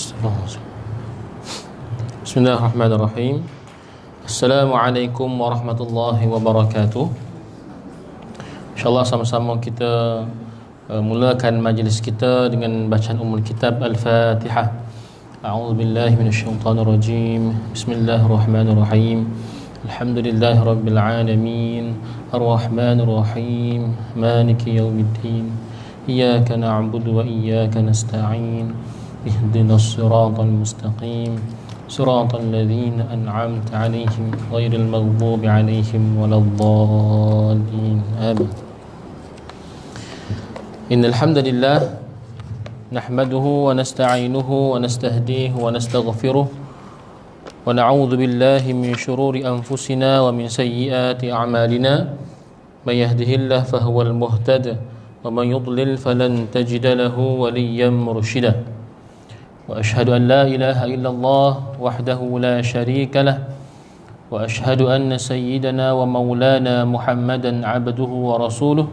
Astagfirullahaladzim. Bismillahirrahmanirrahim. Assalamualaikum warahmatullahi wabarakatuh. InsyaAllah sama-sama kita mulakan majlis kita dengan bacaan Ummul Kitab Al-Fatihah. A'udzubillahi minasyaitonirrajim. Bismillahirrahmanirrahim. Alhamdulillahi rabbil alamin. Ar-Rahmanirrahim. Maliki yaumiddin. Iyyaka na'budu wa iyyaka nasta'in. Ihdinas siratal mustaqim. Siratal ladzina an'amta 'alaihim ghairil maghdubi 'alaihim waladdallin. Amin. Innal hamdalillah nahmaduhu wa nasta'inuhu wa nastahdihi wa nastaghfiruh wa na'udzu billahi min shururi anfusina wa min sayyiati a'malina may yahdihillahu fahuwal muhtadi wa man yudlil falan tajida lahu waliyyan mursyida wa ashhadu an la ilaha illallah wahdahu la syarika lah wa ashhadu anna sayyidana wa maulana Muhammadan 'abduhu wa rasuluh.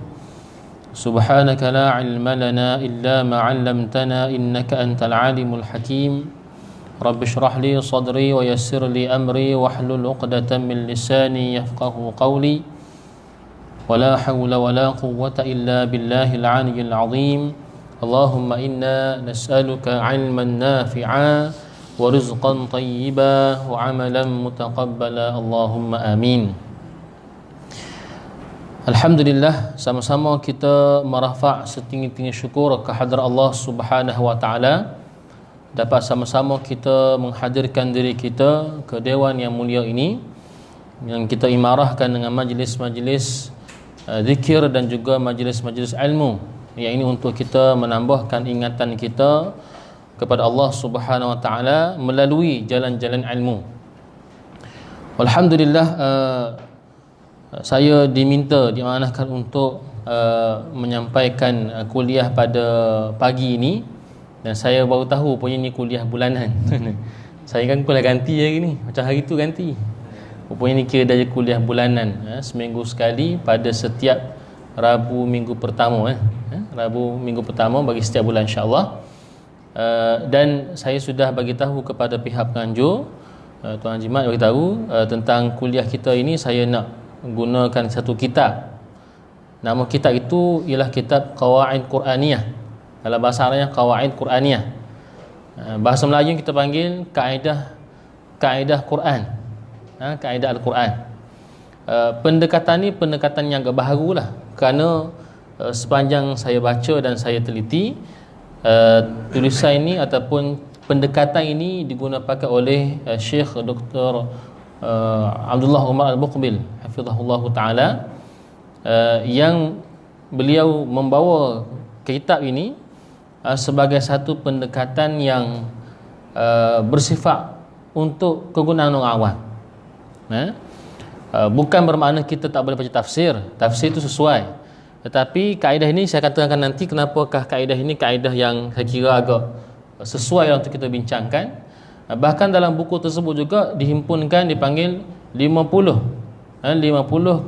سبحانك لا علم لنا إلا ما علمتنا إنك أنت العالم الحكيم رب اشرح لي صدري ويسر لي أمري واحلل عقدة من لساني يفقه قولي ولا حول ولا قوة إلا بالله العلي العظيم اللهم إنا نسألك علما نافعا ورزقا طيبا وعملا متقبلا اللهم آمين. Alhamdulillah, sama-sama kita merafa' setinggi-tinggi syukur kehadrat Allah Subhanahu wa taala, dapat sama-sama kita menghadirkan diri kita ke dewan yang mulia ini, yang kita imarahkan dengan majlis-majlis zikir dan juga majlis-majlis ilmu, yang ini untuk kita menambahkan ingatan kita kepada Allah Subhanahu wa taala melalui jalan-jalan ilmu. Alhamdulillah, saya diamanahkan untuk menyampaikan kuliah pada pagi ini, dan saya baru tahu punya ni kuliah bulanan. Saya kan kuliah ganti hari ni, macam hari tu ganti. Rupanya ni kira dah kuliah bulanan, seminggu sekali pada setiap Rabu minggu pertama, Rabu minggu pertama bagi setiap bulan insya-Allah. Dan saya sudah bagi tahu kepada pihak penganjur, Tuan Jimat bagi tahu tentang kuliah kita ini. Saya nak gunakan satu kitab. Nama kitab itu ialah kitab Qawaid Quraniyah. Dalam bahasa Arabnya Qawaid Quraniyah. Bahasa Melayu kita panggil kaedah Quran. Kaedah Al-Quran. Pendekatan ni pendekatan yang agak baharulah, kerana sepanjang saya baca dan saya teliti, tulisan ini ataupun pendekatan ini digunakan oleh Syekh Dr. Abdullah Umar Al-Muqbil hafizahullah ta'ala, yang beliau membawa kitab ini sebagai satu pendekatan yang bersifat untuk kegunaan orang awam. Bukan bermakna kita tak boleh baca tafsir. Tafsir itu sesuai, tetapi kaedah ini saya katakan nanti kenapakah kaedah ini kaedah yang saya kira agak sesuai untuk kita bincangkan. Bahkan dalam buku tersebut juga dihimpunkan, dipanggil 50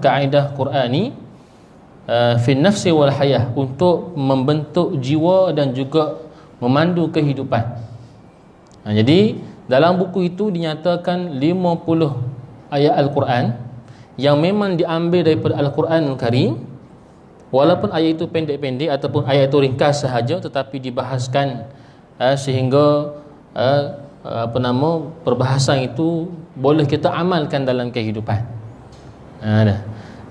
kaedah Qurani fi nafsi wal hayah, untuk membentuk jiwa dan juga memandu kehidupan. Jadi dalam buku itu dinyatakan 50 ayat Al-Quran yang memang diambil daripada Al-Quranul Karim, walaupun ayat itu pendek-pendek ataupun ayat itu ringkas sahaja, tetapi dibahaskan sehingga perbahasan itu boleh kita amalkan dalam kehidupan.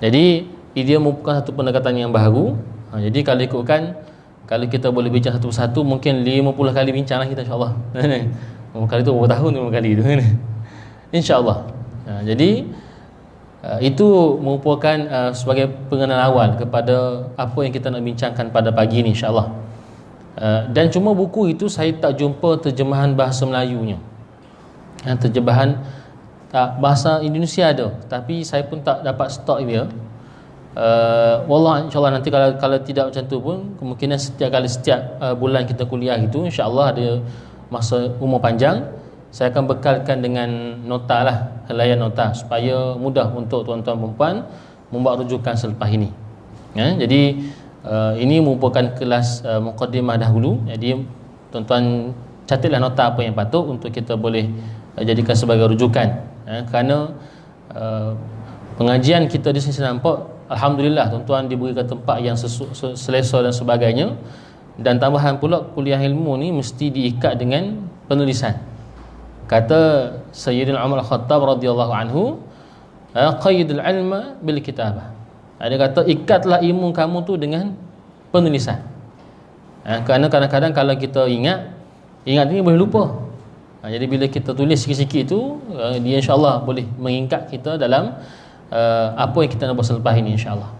Jadi dia merupakan satu pendekatan yang baru. Jadi kalau ikutkan, kalau kita boleh bincang satu persatu, mungkin 50 kali bincanglah kita insya-Allah. Kali itu berapa tahun 50 kali itu, insya-Allah. Jadi itu merupakan sebagai pengenalan awal kepada apa yang kita nak bincangkan pada pagi ini insya-Allah. Dan cuma buku itu saya tak jumpa terjemahan bahasa Melayunya. Terjemahan bahasa Indonesia ada, tapi saya pun tak dapat stok dia. Wallah, insyaAllah nanti kalau tidak macam tu pun, kemungkinan setiap bulan kita kuliah itu, insyaAllah ada masa umur panjang, saya akan bekalkan dengan nota lah, helaian nota, supaya mudah untuk tuan-tuan perempuan membuat rujukan selepas ini. Jadi ini merupakan kelas muqaddimah dahulu. Jadi tuan-tuan catatlah nota apa yang patut untuk kita boleh jadikan sebagai rujukan. Kerana pengajian kita di sini nampak, alhamdulillah tuan-tuan diberikan tempat yang selesa dan sebagainya. Dan tambahan pula kuliah ilmu ni mesti diikat dengan penulisan. Kata Sayyidina Umar Al-Khattab radhiyallahu anhu, qaidul ilma bil kitabah. Dia kata ikatlah ilmu kamu tu dengan penulisan. Kerana kadang-kadang kalau kita ingat ni boleh lupa. Jadi bila kita tulis sikit-sikit tu, dia insya-Allah boleh mengikat kita dalam apa yang kita nak buat selepas ini insya-Allah.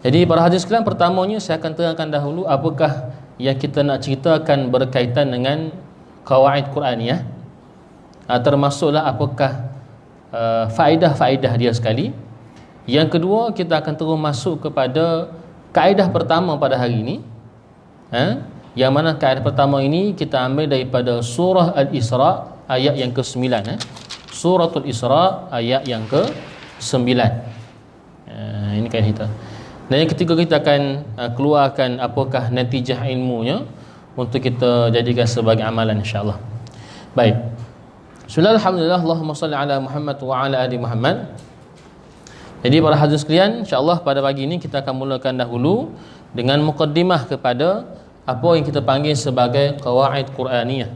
Jadi para hadirin sekalian, pertamanya saya akan terangkan dahulu apakah yang kita nak ceritakan berkaitan dengan qawaid Quraniyah. Termasuklah apakah faedah-faedah dia sekali. Yang kedua, kita akan terus masuk kepada kaedah pertama pada hari ini. Yang mana kaedah pertama ini kita ambil daripada surah Al-Isra ayat yang ke-9. Suratul Isra ayat yang ke-9. Ini kaedah kita. Dan yang ketiga, kita akan keluarkan apakah natijah ilmunya untuk kita jadikan sebagai amalan insya-Allah. Baik. Bismillahirrahmanirrahim. Alhamdulillah, Allahumma salli ala Muhammad wa ala ali Muhammad. Jadi para hadirin sekalian, insya-Allah pada pagi ini kita akan mulakan dahulu dengan mukaddimah kepada apa yang kita panggil sebagai qawaid Quraniyah.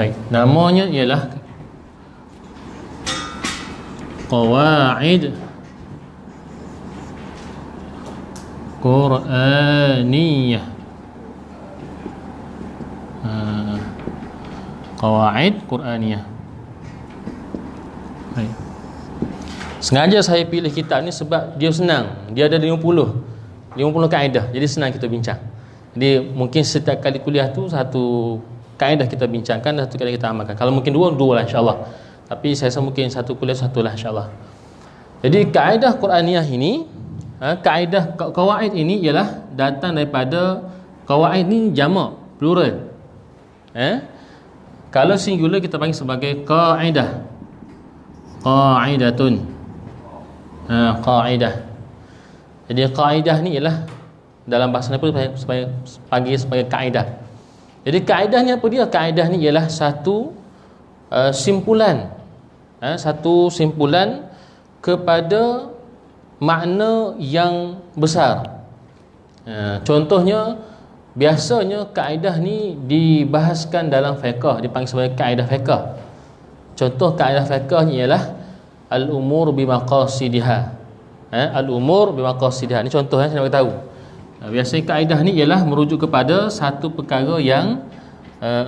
Baik, namanya ialah qawaid Quraniyah. Qawaid Quraniyah. Baik. Sengaja saya pilih kitab ni sebab dia senang. Dia ada 50 kaedah. Jadi senang kita bincang. Jadi mungkin setiap kali kuliah tu satu kaedah kita bincangkan dan satu kali kita amalkan. Kalau mungkin dua lah insya-Allah. Tapi saya rasa mungkin satu kuliah satulah insya-Allah. Jadi kaedah Quraniyah ini, kaedah qawaid ini ialah datang daripada qawaid ni jamak, plural. Kalau singular kita panggil sebagai qaidah. Qaidatun. Qaidah. Jadi qaidah ni ialah dalam bahasa Arab panggil sebagai kaedah. Jadi kaedah ni apa dia? Kaedah ni ialah satu simpulan. Satu simpulan kepada makna yang besar. Contohnya, biasanya kaedah ni dibahaskan dalam fiqh, dipanggil sebagai kaedah fiqh. Contoh kaedah fiqh ni ialah al-umur bimaqasidiha. Al-umur bimaqasidiha. Ni contoh saya nak tahu. Biasanya kaedah ni ialah merujuk kepada satu perkara yang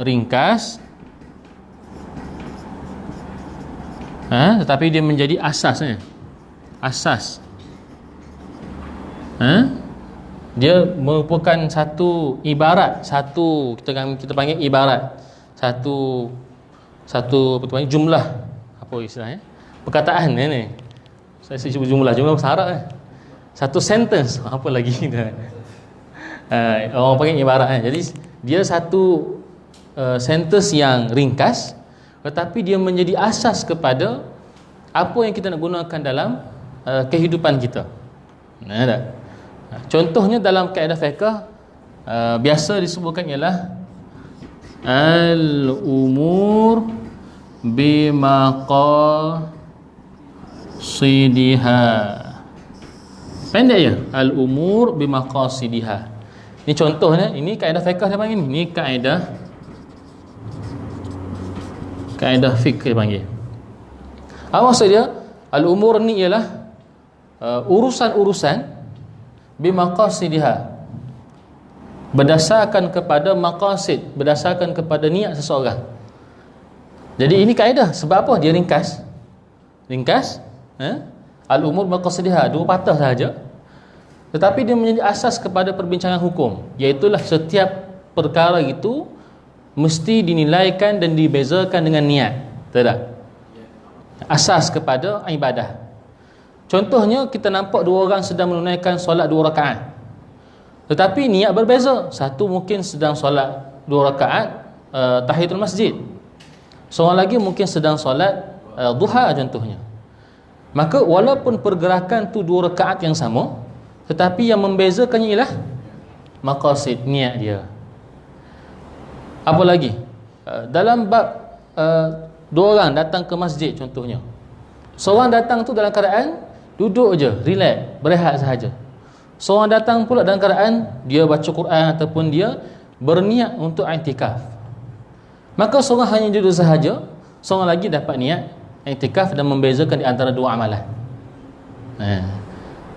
ringkas, tetapi dia menjadi asasnya. Asas. Dia merupakan satu ibarat, kita panggil ibarat, satu apa tu panggil, jumlah, apa istilahnya, perkataan ni. Saya sebut jumlah bahasa Arab satu sentence, apa lagi orang panggil ibarat. Jadi dia satu sentence yang ringkas, tetapi dia menjadi asas kepada apa yang kita nak gunakan dalam kehidupan kita. Tak? Contohnya dalam kaedah fiqh biasa disebutkan ialah al-umur bimaqasidiha. Pendek je, al-umur bimaqasidiha. Ini contohnya, ini kaedah fiqh dia panggil ni. Ini kaedah fiqh dia panggil. Apa maksud dia? Al-umur ni ialah urusan-urusan bimaqasidiha, berdasarkan kepada maqasid, berdasarkan kepada niat seseorang. Jadi ini kaedah. Sebab apa? Dia ringkas. Al-umur maqasidiha, dua patah sahaja, tetapi dia menjadi asas kepada perbincangan hukum. Iaitulah setiap perkara itu mesti dinilaikan dan dibezakan dengan niat. Tak? Asas kepada ibadah. Contohnya, kita nampak dua orang sedang menunaikan solat 2 rakaat, tetapi niat berbeza. Satu mungkin sedang solat 2 rakaat tahiyatul masjid, seorang lagi mungkin sedang solat duha contohnya. Maka walaupun pergerakan tu 2 rakaat yang sama, Tetapi yang membezakannya ialah maqasid, niat dia. Apa lagi? Dalam bab dua orang datang ke masjid contohnya. Seorang datang tu dalam keadaan duduk je, relax, berehat sahaja. Seorang datang pula dalam keadaan dia baca Quran ataupun dia berniat untuk i'tikaf. Maka seorang hanya duduk sahaja, seorang lagi dapat niat i'tikaf dan membezakan di antara dua amalan.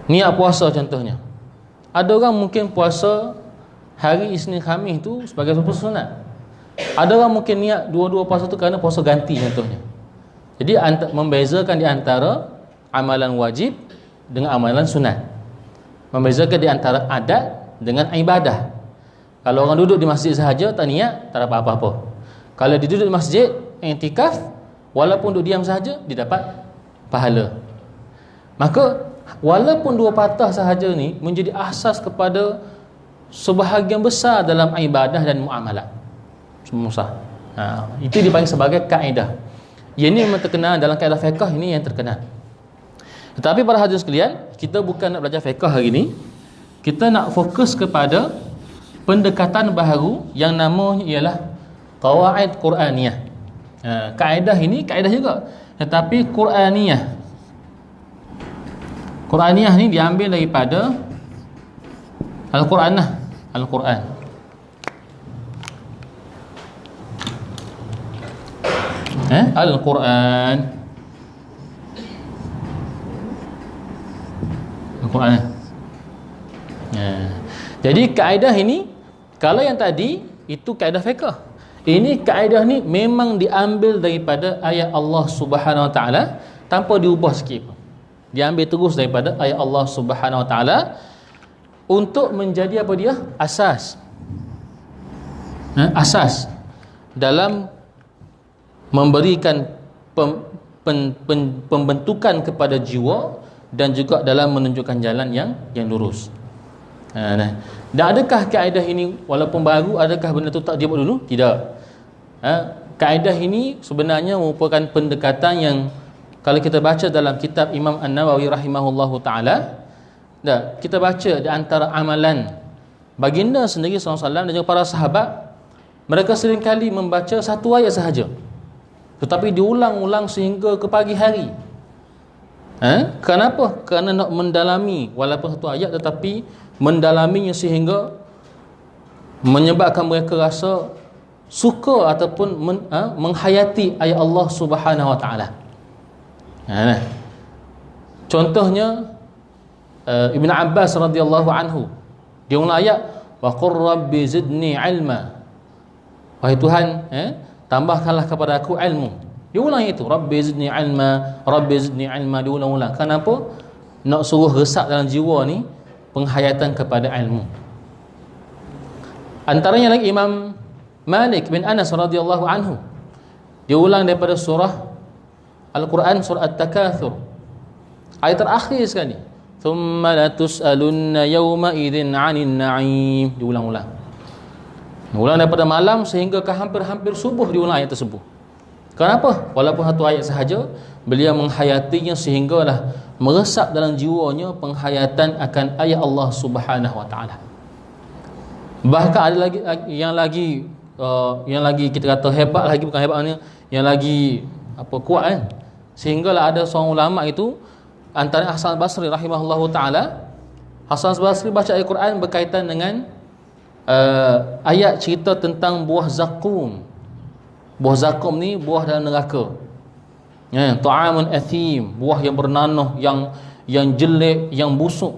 Niat puasa contohnya. Ada orang mungkin puasa hari Isnin Khamis tu sebagai sunat. Ada orang mungkin niat dua-dua puasa tu kerana puasa ganti contohnya. Jadi membezakan di antara amalan wajib dengan amalan sunat. Membezakan di antara adat dengan ibadah. Kalau orang duduk di masjid sahaja tak niat, tak dapat apa-apa. Kalau dia duduk di masjid i'tikaf, walaupun duduk diam sahaja, dia dapat pahala. Maka walaupun dua patah sahaja ni menjadi asas kepada sebahagian besar dalam ibadah dan muamalah. Semua itu dipanggil sebagai kaedah. Yang ini memang terkenal dalam kaedah fiqh, ini yang terkenal. Tetapi para hadirin sekalian, kita bukan nak belajar fiqh hari ini. Kita nak fokus kepada pendekatan baharu yang namanya ialah qawaid Quraniyah. Kaedah ini kaedah juga, tetapi Quraniyah. Quraniyah ni diambil daripada Al-Quran. Al-Quran. Al-Quran. Al-Quran. Jadi kaedah ini, kalau yang tadi itu kaedah fiqh, ini kaedah ni memang diambil daripada ayat Allah Subhanahu Wa Taala tanpa diubah sikit pun. Diambil terus daripada ayat Allah Subhanahu Wa Taala untuk menjadi apa dia? Asas. Asas dalam memberikan pembentukan kepada jiwa dan juga dalam menunjukkan jalan yang lurus. Dan adakah kaedah ini walaupun baru, adakah benda tu tak dibuat dulu? Tidak. Kaedah ini sebenarnya merupakan pendekatan yang kalau kita baca dalam kitab Imam An-Nawawi rahimahullahu ta'ala, kita baca di antara amalan baginda sendiri SAW dan juga para sahabat, mereka seringkali membaca satu ayat sahaja, tetapi diulang-ulang sehingga ke pagi hari. Kenapa? Kerana nak mendalami walaupun satu ayat, tetapi mendalaminya sehingga menyebabkan mereka rasa suka ataupun menghayati ayat Allah Subhanahu Wa Taala. Contohnya Ibn Abbas radhiyallahu anhu, dia ulang ayat wa qur rabbi zidni ilma. Wahai Tuhan, tambahkanlah kepada aku ilmu. Dia ulang itu, rabbi zidni ilma, rabbi zidni ilma, diulang-ulang. Kenapa? Nak suruh resap dalam jiwa ni penghayatan kepada ilmu. Antaranya lagi Imam Malik bin Anas radhiyallahu anhu, dia ulang daripada surah Al-Quran, surah At-Takatsur, ayat terakhir sekali, thumma latus'alunna yawma idzin 'anil na'im. Diulang-ulang, ulang daripada malam sehingga ke hampir-hampir subuh diulang ayat tersebut. Kenapa? Walaupun satu ayat sahaja, beliau menghayatinya sehinggalah meresap dalam jiwanya penghayatan akan ayat Allah Subhanahu Wa Taala. Bahkan ada lagi yang lagi kita kata hebat lagi, bukan hebatnya, yang lagi kuat kan, sehinggalah ada seorang ulama itu, antara Hasan Basri rahimahullahu taala. Hasan Basri baca ayat Quran berkaitan dengan ayat cerita tentang buah zakum. Buah zakum ni buah dalam neraka. Ta'amun athim, buah yang bernanah, yang jelek, yang busuk.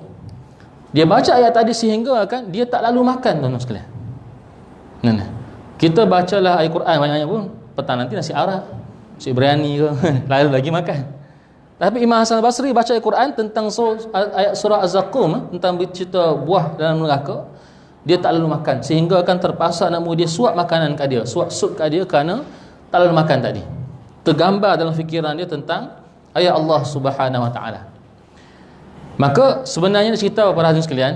Dia baca ayat tadi sehingga kan dia tak lalu makan, tuan-tuan sekalian. Kita bacalah ayat Quran banyak-banyak pun, petang nanti nasi Arab, nasi biryani ke, lalu lagi makan. Tapi Imam Hasan Basri baca ayat Quran tentang ayat surah Az-Zakum, tentang cerita buah dalam neraka, dia tak lalu makan, sehingga akan terpaksa nak dia suap makanan kat dia, suap sup kat dia kerana tak lalu makan tadi. Tergambar dalam fikiran dia tentang ayat Allah Subhanahu Wa Taala. Maka sebenarnya cerita para hadirin sekalian,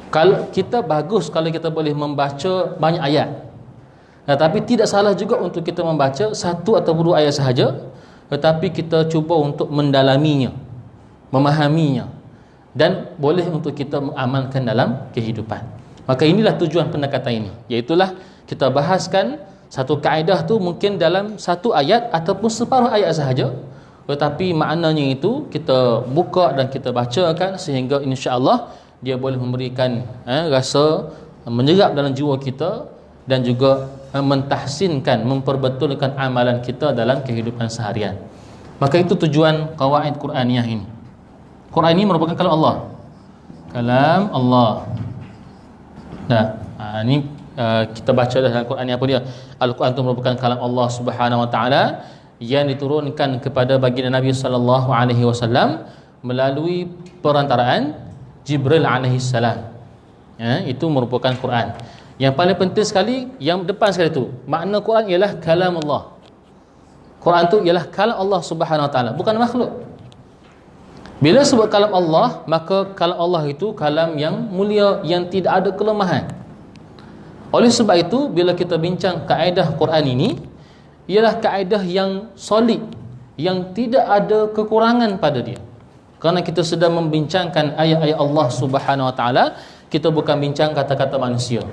kalau kita bagus kalau kita boleh membaca banyak ayat, tetapi tidak salah juga untuk kita membaca satu atau dua ayat sahaja, tetapi kita cuba untuk mendalaminya, memahaminya. dan boleh untuk kita mengamalkan dalam kehidupan. Maka inilah tujuan pendekatan ini, iaitulah kita bahaskan satu kaedah tu mungkin dalam satu ayat ataupun separuh ayat sahaja, tetapi maknanya itu kita buka dan kita bacakan sehingga insya-Allah dia boleh memberikan rasa menyerap dalam jiwa kita dan juga mentahsinkan, memperbetulkan amalan kita dalam kehidupan seharian. Maka itu tujuan qawaid Quraniyah ini. Quran ini merupakan kalam Allah. Kalam Allah. Nah, ini kita baca dalam Quran ni apa dia? Al-Quran itu merupakan kalam Allah Subhanahu Wa Taala yang diturunkan kepada baginda Nabi sallallahu alaihi wasallam melalui perantaraan Jibril alaihi salam. Itu merupakan Quran. Yang paling penting sekali yang depan sekali itu, makna Quran ialah kalam Allah. Quran itu ialah kalam Allah Subhanahu Wa Taala, bukan makhluk. Bila sebut kalam Allah, maka kalam Allah itu kalam yang mulia, yang tidak ada kelemahan. Oleh sebab itu, bila kita bincang kaedah Quran ini, ialah kaedah yang solid, yang tidak ada kekurangan pada dia. Kerana kita sedang membincangkan ayat-ayat Allah Subhanahu Wa Taala, kita bukan bincang kata-kata manusia.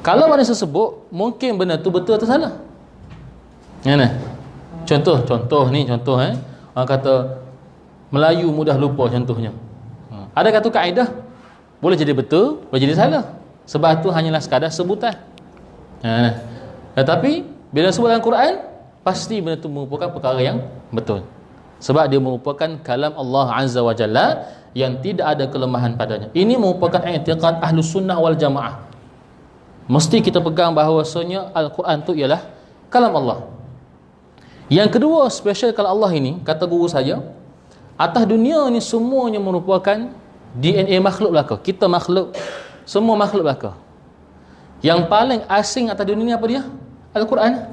Kalau manusia sebut, mungkin benda tu betul atau salah. Contoh ni, orang kata Melayu mudah lupa contohnya. Ada kata kaedah boleh jadi betul, boleh jadi salah. Sebab itu hanyalah sekadar sebutan. Tetapi bila sebut dalam Quran, pasti benda itu merupakan perkara yang betul. Sebab dia merupakan kalam Allah Azza wa Jalla yang tidak ada kelemahan padanya. Ini merupakan i'tiqad Ahlus Sunnah wal Jamaah. Mesti kita pegang bahawasanya Al-Quran itu ialah kalam Allah. Yang kedua, special kalam Allah ini, kata guru saya, atas dunia ni semuanya merupakan DNA makhluk belaka. Kita makhluk, semua makhluk belaka. Yang paling asing atas dunia ni apa dia? Al-Quran.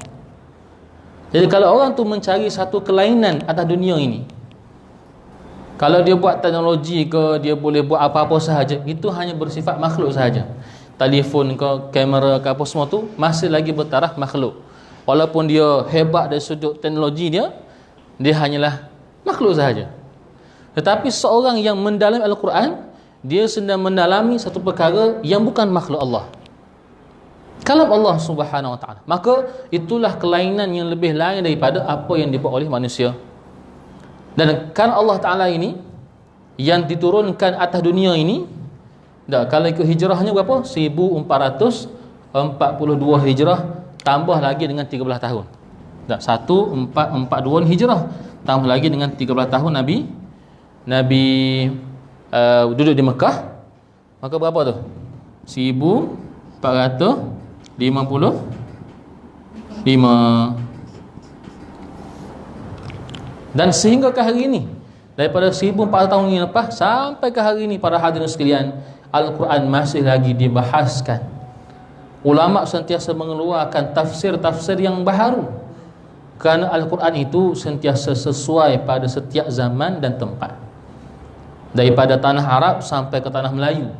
Jadi kalau orang tu mencari satu kelainan atas dunia ini, kalau dia buat teknologi ke, dia boleh buat apa-apa sahaja, itu hanya bersifat makhluk sahaja. Telefon ke, kamera ke, apa semua tu masih lagi bertaraf makhluk. Walaupun dia hebat dari sudut teknologi dia hanyalah makhluk sahaja. Tetapi seorang yang mendalami Al-Quran, dia sedang mendalami satu perkara yang bukan makhluk Allah, kalam Allah Subhanahu Wa Taala. Maka itulah kelainan yang lebih lain daripada apa yang dibuat oleh manusia. Dan kalam Allah Taala ini yang diturunkan atas dunia ini, kalau ikut hijrahnya berapa? 1442 hijrah, tambah lagi dengan 13 tahun. 1442 hijrah, tambah lagi dengan 13 tahun Nabi duduk di Mekah. Maka berapa tu? 1455. Dan sehingga ke hari ini, daripada 1400 tahun yang lepas sampai ke hari ini, para hadirin sekalian, Al-Quran masih lagi dibahaskan. Ulama sentiasa mengeluarkan tafsir-tafsir yang baharu, kerana Al-Quran itu sentiasa sesuai pada setiap zaman dan tempat. Daripada tanah Arab sampai ke tanah Melayu,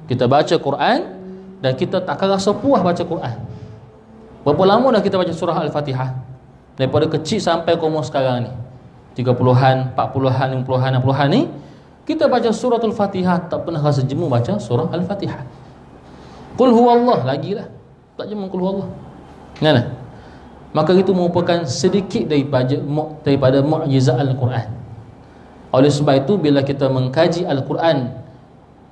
kita baca Quran dan kita tak akan rasa puas baca Quran. Berapa lama dah kita baca surah Al-Fatihah? Daripada kecil sampai ke umur sekarang ni, 30-an, 40-an, 50-an, 60-an ni, kita baca suratul Fatihah, tak pernah rasa jemu baca surah Al-Fatihah. Qul huwallah lagilah, tak jemu qul huwallah. Maka itu merupakan sedikit daripada mukjizat Al-Quran. Oleh sebab itu, bila kita mengkaji Al-Quran,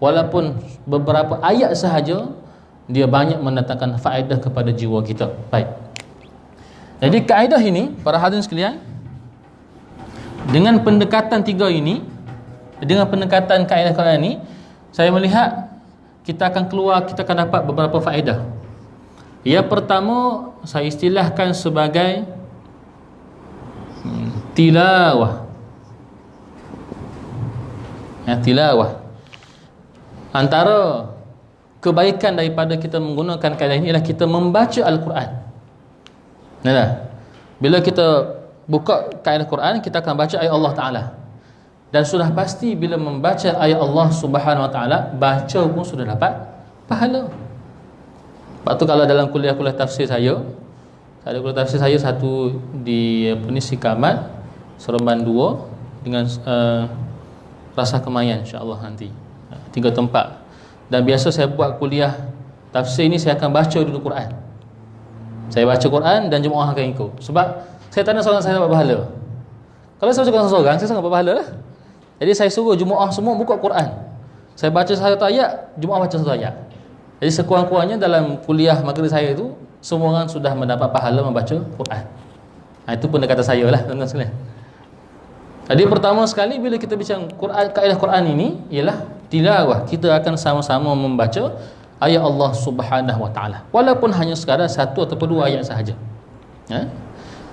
walaupun beberapa ayat sahaja, dia banyak mendatangkan faedah kepada jiwa kita. Baik. Jadi kaedah ini, para hadirin sekalian, dengan pendekatan tiga ini, dengan pendekatan kaedah Quran ini, saya melihat kita akan dapat beberapa faedah. Yang pertama, saya istilahkan sebagai tilawah. Tilawah. Antara kebaikan daripada kita menggunakan kaedah ini ialah kita membaca Al-Quran. Bila kita buka kaedah Quran, kita akan baca ayat Allah Ta'ala. Dan sudah pasti bila membaca ayat Allah Subhanahu Wa Ta'ala, baca pun sudah dapat pahala. Sebab tu kalau dalam kuliah-kuliah tafsir saya, ada kuliah tafsir saya satu di Sikamat, Seremban 2 dengan Rasa Kemayan insya-Allah nanti. 3 tempat. Dan biasa saya buat kuliah tafsir ni, saya akan baca dulu Quran. Saya baca Quran dan jemaah akan ikut. Sebab saya tanya seorang, saya dapat pahala. Kalau saya baca seorang, saya tak dapat pahala lah. Jadi saya suruh jemaah semua buka Quran. Saya baca satu ayat, jemaah baca satu ayat. Jadi sekurang-kurangnya dalam kuliah maghrib saya itu, semua orang sudah mendapat pahala membaca Quran. Itu pendekatan saya lah, tuan-tuan sekalian. Jadi pertama sekali bila kita bincang Quran, kaedah Quran ini ialah tilawah. Kita akan sama-sama membaca ayat Allah Subhanahu Wa Taala, walaupun hanya sekadar 1 ataupun 2 ayat sahaja.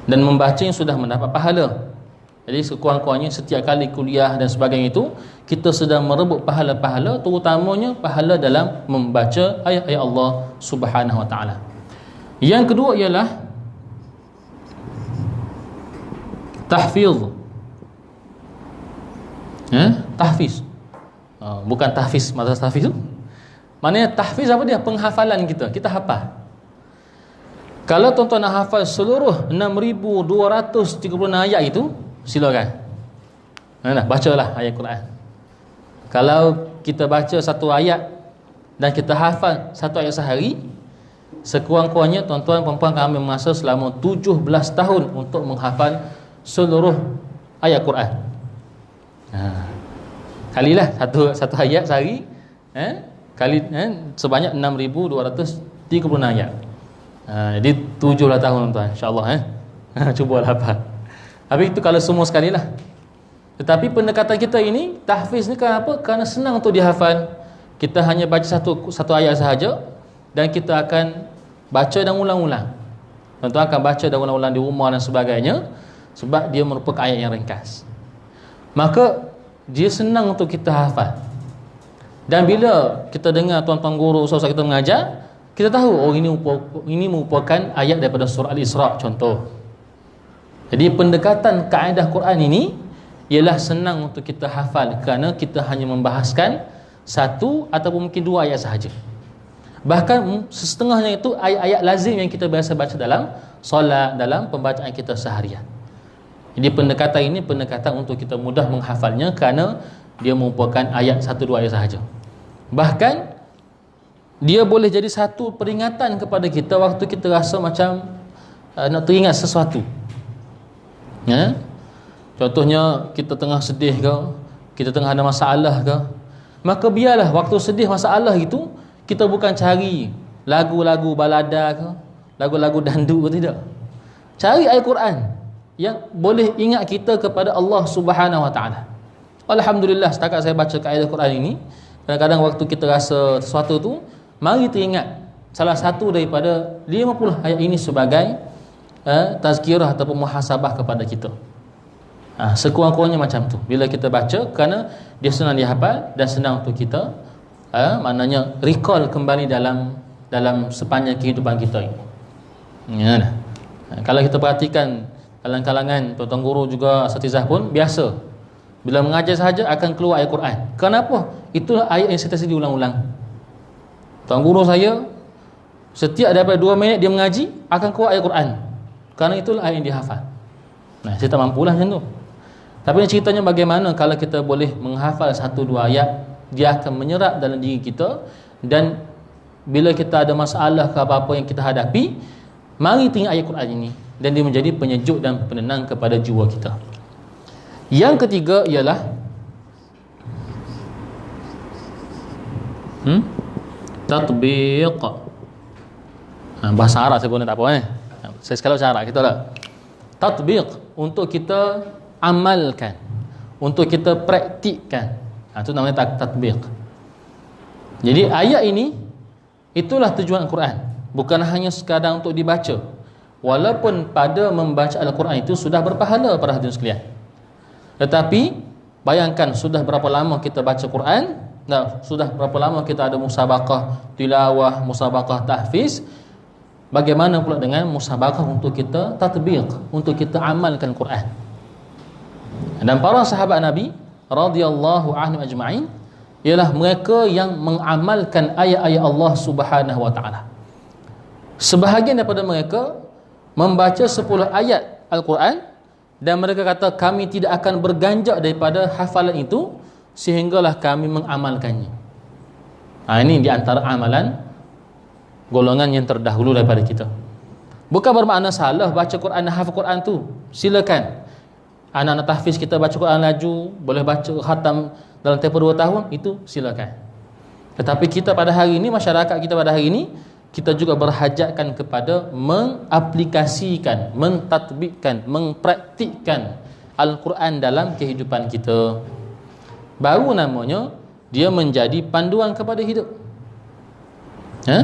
Dan membaca yang sudah mendapat pahala. Jadi sekurang-kurangnya setiap kali kuliah dan sebagainya itu, kita sedang merebut pahala-pahala, terutamanya pahala dalam membaca ayat-ayat Allah Subhanahu Wa Taala. Yang kedua ialah tahfiz. Tahfiz. Bukan tahfiz madrasah tahfiz tu. Maknanya tahfiz apa dia? Penghafalan kita. Kita hafal. Kalau tuan-tuan nak hafal seluruh 6,236 ayat itu, silakan. Bacalah ayat Quran. Kalau kita baca satu ayat dan kita hafal satu ayat sehari, sekurang-kurangnya tuan-tuan puan-puan kami ambil masa selama 17 tahun untuk menghafal seluruh ayat Quran. Kalilah satu ayat sehari, kali sebanyak 6,236 ayat. Jadi 17 tahun tuan, insya-Allah cubalah hafal. Tapi itu kalau semua sekali lah. Tetapi pendekatan kita ini, tahfiz ni kenapa? Kerana senang untuk dihafal. Kita hanya baca satu ayat sahaja, dan kita akan baca dan ulang-ulang. Tuan-tuan akan baca dan ulang-ulang di rumah dan sebagainya, sebab dia merupakan ayat yang ringkas. Maka dia senang untuk kita hafal. Dan bila kita dengar tuan-tuan guru, ustaz kita mengajar, kita tahu ini merupakan ayat daripada surah Al-Isra' contoh. Jadi pendekatan kaedah Quran ini ialah senang untuk kita hafal, kerana kita hanya membahaskan 1 ataupun mungkin 2 ayat sahaja. Bahkan setengahnya itu ayat-ayat lazim yang kita biasa baca dalam solat, dalam pembacaan kita seharian. Jadi pendekatan ini pendekatan untuk kita mudah menghafalnya, kerana dia merupakan ayat 1-2 ayat sahaja. Bahkan dia boleh jadi satu peringatan kepada kita waktu kita rasa macam nak teringat sesuatu. Contohnya kita tengah sedih ke, kita tengah ada masalah ke, maka biarlah waktu sedih masalah itu, kita bukan cari lagu-lagu balada ke, lagu-lagu dandu ke, tidak. Cari ayat Quran yang boleh ingat kita kepada Allah Subhanahu Wa Taala. Alhamdulillah, setakat saya baca kaedah Quran ini, kadang-kadang waktu kita rasa sesuatu tu, mari teringat salah satu daripada 50 ayat ini sebagai tazkirah ataupun muhasabah kepada kita. Sekurang-kurangnya macam tu bila kita baca, kerana dia senang dihafal dan senang untuk kita maknanya recall kembali dalam sepanjang kehidupan kita ini. Kalau kita perhatikan dalam kalangan tuan-tuan guru juga asatizah pun biasa bila mengajar sahaja akan keluar ayat Quran. Kenapa? Itulah ayat yang sentiasa diulang-ulang. Tuan guru saya setiap daripada 2 minit dia mengaji akan keluar ayat Quran, kerana itulah ayat yang dihafal. Saya tak mampulah macam tu. Tapi ceritanya bagaimana kalau kita boleh menghafal 1-2 ayat, dia akan menyerap dalam diri kita, dan bila kita ada masalah ke apa-apa yang kita hadapi, mari tengok ayat Quran ini, dan dia menjadi penyejuk dan penenang kepada jiwa kita. Yang ketiga ialah tatbiq. Bahasa Arab saya guna tak apa saya sekali bahasa Arab kita lah. Tatbiq, untuk kita amalkan, untuk kita praktikkan. Itu namanya tatbiq. Jadi ayat ini itulah tujuan Al-Quran, bukan hanya sekadar untuk dibaca. Walaupun pada membaca Al-Quran itu sudah berpahala para hadirin sekalian, tetapi bayangkan sudah berapa lama kita baca Quran, sudah berapa lama kita ada musabaqah tilawah, musabaqah tahfiz, bagaimana pula dengan musabaqah untuk kita tatbiq, untuk kita amalkan Quran. Dan para sahabat Nabi radhiyallahu anhum ajma'in ialah mereka yang mengamalkan ayat-ayat Allah Subhanahu Wa Taala. Sebahagian daripada mereka membaca 10 ayat Al-Quran, dan mereka kata kami tidak akan berganjak daripada hafalan itu sehinggalah kami mengamalkannya. Ini di antara amalan golongan yang terdahulu daripada kita. Bukan bermakna salah baca Quran, hafal Quran tu, silakan. Anak-anak tahfiz kita baca Quran laju, boleh baca khatam dalam tempoh 2 tahun, itu silakan. Tetapi kita pada hari ini, masyarakat kita pada hari ini, kita juga berhajatkan kepada mengaplikasikan, mentatbikkan, mempraktikkan Al-Quran dalam kehidupan kita. Baru namanya dia menjadi panduan kepada hidup,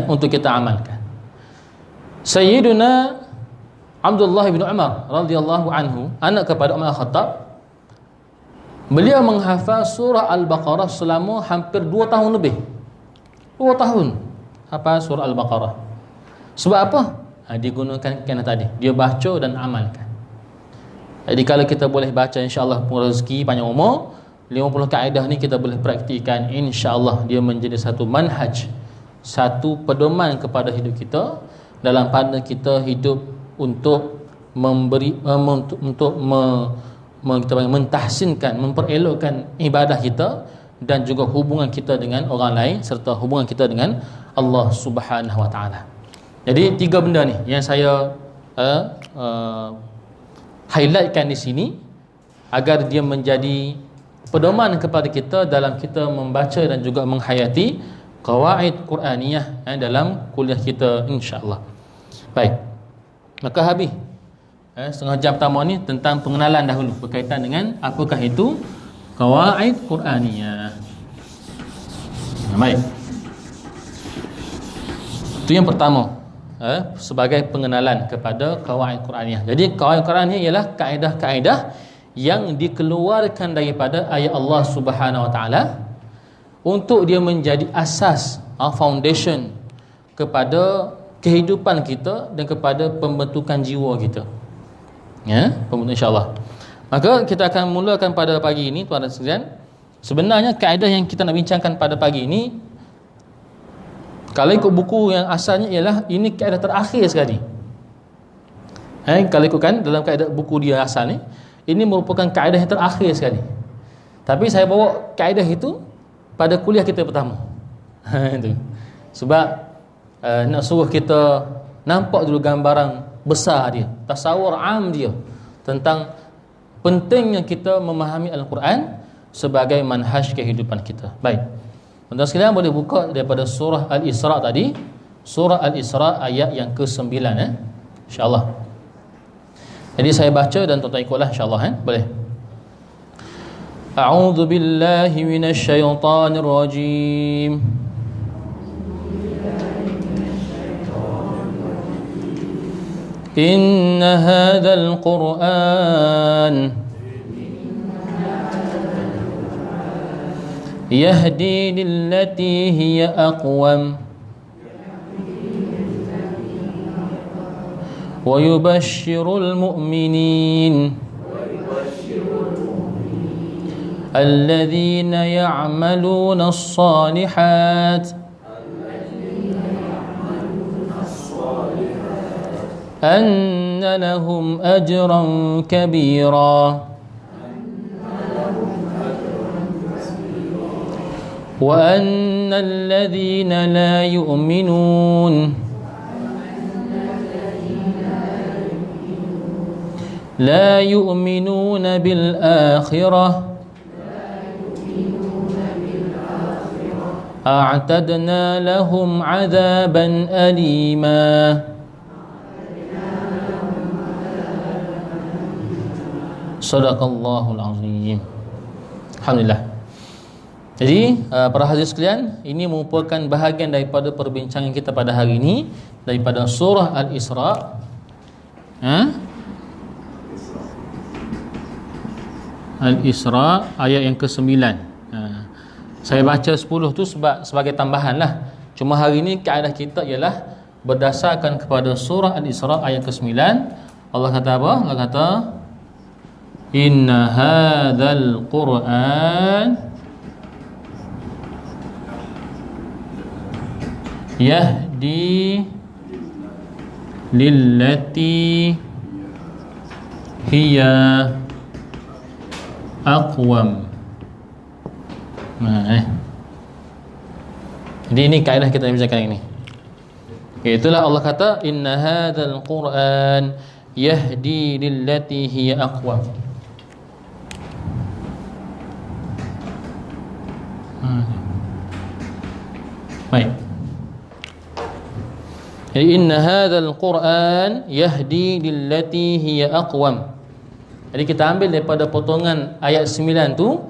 untuk kita amalkan. Sayyiduna Abdullah bin Umar radhiyallahu anhu, anak kepada Umar Khattab, beliau menghafal surah Al-Baqarah selama hampir 2 tahun lebih. 2 tahun hafal surah Al-Baqarah. Sebab apa? Dia gunakan kena tadi, dia baca dan amalkan. Jadi kalau kita boleh baca, insya-Allah rezeki panjang umur, 50 kaedah ni kita boleh praktikkan, insya-Allah dia menjadi satu manhaj, satu pedoman kepada hidup kita, dalam pada kita hidup untuk memberi, kita mentahsinkan, memperelokkan ibadah kita dan juga hubungan kita dengan orang lain serta hubungan kita dengan Allah Subhanahu Wa Taala. Jadi 3 benda ni yang saya highlightkan di sini agar dia menjadi pedoman kepada kita dalam kita membaca dan juga menghayati qawaid Quraniyah dalam kuliah kita, insya-Allah. Baik. Maka habis setengah jam pertama ni tentang pengenalan dahulu berkaitan dengan apakah itu qawaid Quraniyah. Baik. Itu yang pertama, sebagai pengenalan kepada qawaid Quraniyah. Jadi qawaid Quraniyah ialah kaedah-kaedah yang dikeluarkan daripada ayat Allah Subhanahu Wa Taala untuk dia menjadi asas, foundation kepada kehidupan kita dan kepada pembentukan jiwa kita. Pembentukan, insya-Allah. Maka kita akan mulakan pada pagi ini, tuan dan sekalian. Sebenarnya kaedah yang kita nak bincangkan pada pagi ini, kalau ikut buku yang asalnya ialah ini kaedah terakhir sekali. Kalau ikutkan dalam kaedah buku dia asal ni, ini merupakan kaedah yang terakhir sekali. Tapi saya bawa kaedah itu pada kuliah kita pertama. Itu. Sebab nak suruh kita nampak dulu gambaran besar dia, tasawur am dia tentang pentingnya kita memahami Al-Quran sebagai manhaj kehidupan kita. Baik, tuan-tuan sekalian boleh buka daripada surah Al-Isra tadi, surah Al-Isra ayat yang ke-9, insya-Allah. Jadi saya baca dan tuan-tuan ikutlah, insya-Allah. Boleh. A'udzu billahi minasyaitonir rajim. إن هذا القرآن يهدي للتي هي أقوم ويبشر المؤمنين الذين يعملون الصالحات أن لهم أجرا كبيرا وأن الذين لا يؤمنون بالآخرة أعتدنا لهم عذابا أليما. Sadaqallahul azim. Alhamdulillah. Jadi para hadirin sekalian, ini merupakan bahagian daripada perbincangan kita pada hari ini daripada surah Al-Isra. Al-Isra ayat yang ke-9. Saya baca 10 tu sebab sebagai tambahan lah. Cuma hari ini kaedah kita ialah berdasarkan kepada surah Al-Isra ayat ke-9. Allah kata apa? Allah kata Inna hadzal Qur'an yahdi lillati hiya aqwam Jadi ini kaedah kita yang bicarakan ini. Itulah Allah kata inna hadzal Qur'an yahdi lillati hiya aqwam. Baik. Jadi inna hadzal Qur'an yahdi lillati hiya aqwam. Jadi kita ambil daripada potongan ayat 9 tu,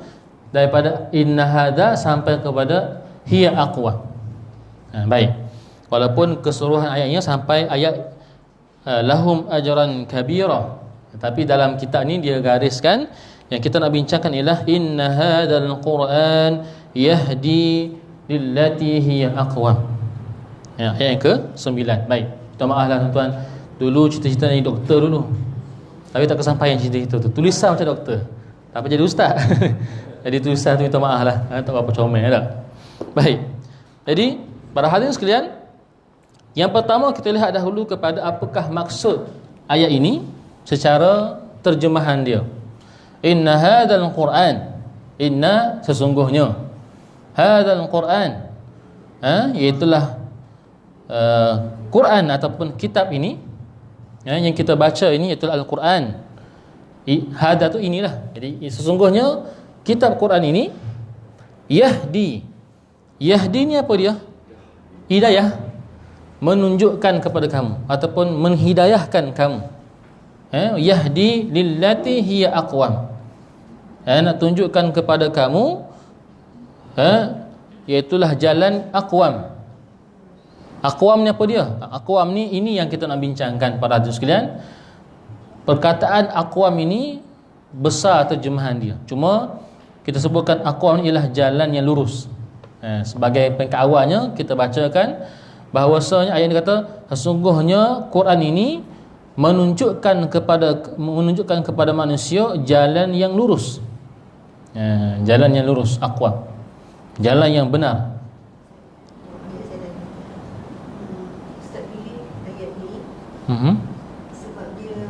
daripada inna hadza sampai kepada hiya aqwam. Baik. Walaupun keseluruhan ayatnya sampai ayat lahum ajran kabira, tapi dalam kitab ni dia gariskan yang kita nak bincangkan ialah inna hadzal Qur'an yahdi lillati hiya aqwam. Ayat yang ke-9. Baik. Minta maaflah tuan-tuan. Dulu cita-cita jadi doktor dulu. Tapi tak kesampaian cita-cita tu. Tulisan macam doktor, tapi jadi ustaz. Jadi tulisan tu minta maaflah. Tak apa comel dah. Baik. Jadi para hadirin sekalian, yang pertama kita lihat dahulu kepada apakah maksud ayat ini secara terjemahan dia. Inna hadzal Qur'an, inna sesungguhnya, hadzal Qur'an, iaitulah Quran ataupun kitab ini, yang kita baca ini iaitu Al-Quran. Hadza tu inilah. Jadi sesungguhnya kitab Quran ini yahdi. Yahdi ni apa dia? Hidayah, menunjukkan kepada kamu ataupun menghidayahkan kamu. Yahdi lillati hiya aqwam. Nak tunjukkan kepada kamu iaitulah jalan aqwam. Aqwam ni apa dia? Aqwam ni ini yang kita nak bincangkan para hadirin sekalian. Perkataan aqwam ini besar terjemahan dia. Cuma kita sebutkan aqwam ni ialah jalan yang lurus. Sebagai peringkat awalnya kita bacakan bahawasanya ayat ini kata sesungguhnya Quran ini menunjukkan kepada manusia jalan yang lurus. Jalan yang lurus, aqwam. Jalan yang benar. Sebab dia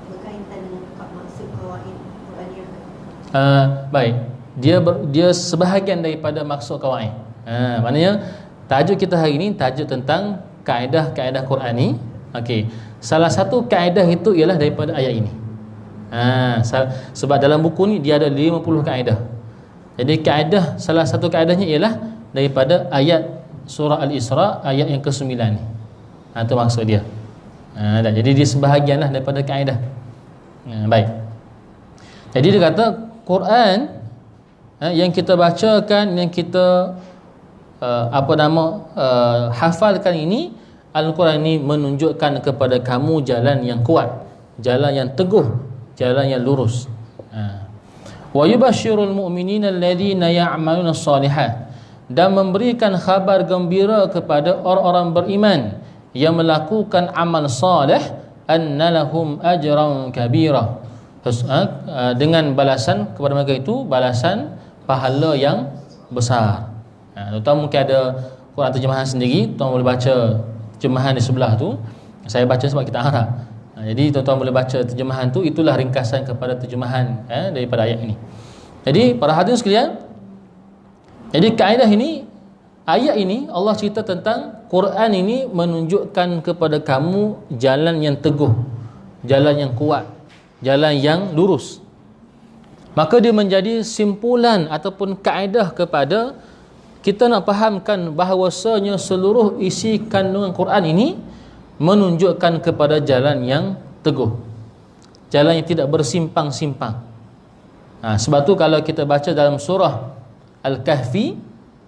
berkaitan dengan maksud kawaid Quran. Baik. Dia sebahagian daripada maksud kawaid. Maknanya tajuk kita hari ini tajuk tentang kaedah-kaedah Qurani. Okey. Salah satu kaedah itu ialah daripada ayat ini. Sebab dalam buku ni dia ada 50 kaedah. Jadi kaedah, salah satu kaedahnya ialah daripada ayat surah Al-Isra ayat yang ke-9 ni. Itu maksud dia. Jadi dia sebahagianlah daripada kaedah. Baik. Jadi dia kata Quran yang kita bacakan, yang kita hafalkan ini, Al-Quran ini menunjukkan kepada kamu jalan yang kuat, jalan yang teguh, jalan yang lurus. Wa yubasyirul mu'minina alladhina ya'maluna as-salihat, dan memberikan khabar gembira kepada orang-orang beriman yang melakukan amal saleh, annalahum ajran kabira, dengan balasan kepada mereka itu balasan pahala yang besar. Tuan mungkin ada Quran terjemahan sendiri, tuan boleh baca terjemahan di sebelah tu. Saya baca sebab kita Arab. Jadi tuan-tuan boleh baca terjemahan tu, itulah ringkasan kepada terjemahan daripada ayat ini. Jadi para hadirin sekalian, jadi kaedah ini, ayat ini Allah cerita tentang Quran ini menunjukkan kepada kamu jalan yang teguh, jalan yang kuat, jalan yang lurus. Maka dia menjadi simpulan ataupun kaedah kepada kita nak fahamkan bahawasanya seluruh isi kandungan Quran ini menunjukkan kepada jalan yang teguh, jalan yang tidak bersimpang-simpang. Sebab tu kalau kita baca dalam surah Al-Kahfi,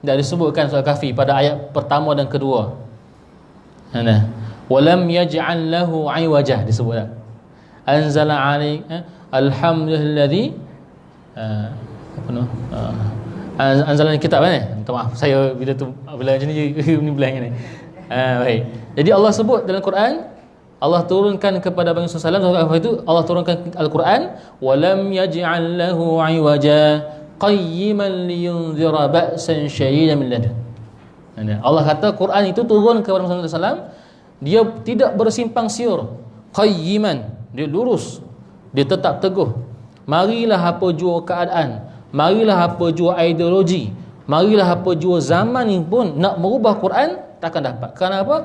dah disebutkan surah Al-Kahfi pada ayat pertama dan kedua. Walam yaj'al lahu 'iwaja, disebut dah. Anzala 'alaik alhamdulilladzi anzalan kitab minta maaf saya bila macam ni ni blank ni. Baik. Jadi Allah sebut dalam Quran, Allah turunkan kepada Nabi sallallahu alaihi wasallam itu, Allah turunkan Al-Quran, walam yaj'al lahu 'iwaja qayyiman liyunzira ba'san shadidan min ladun. Allah kata Quran itu turun kepada Nabi sallallahu alaihi wasallam, dia tidak bersimpang siur, qayyiman, dia lurus, dia tetap teguh. Marilah apa jua keadaan, marilah apa jua ideologi, marilah apa jua zaman ni pun nak merubah Quran takkan dapat. Kenapa?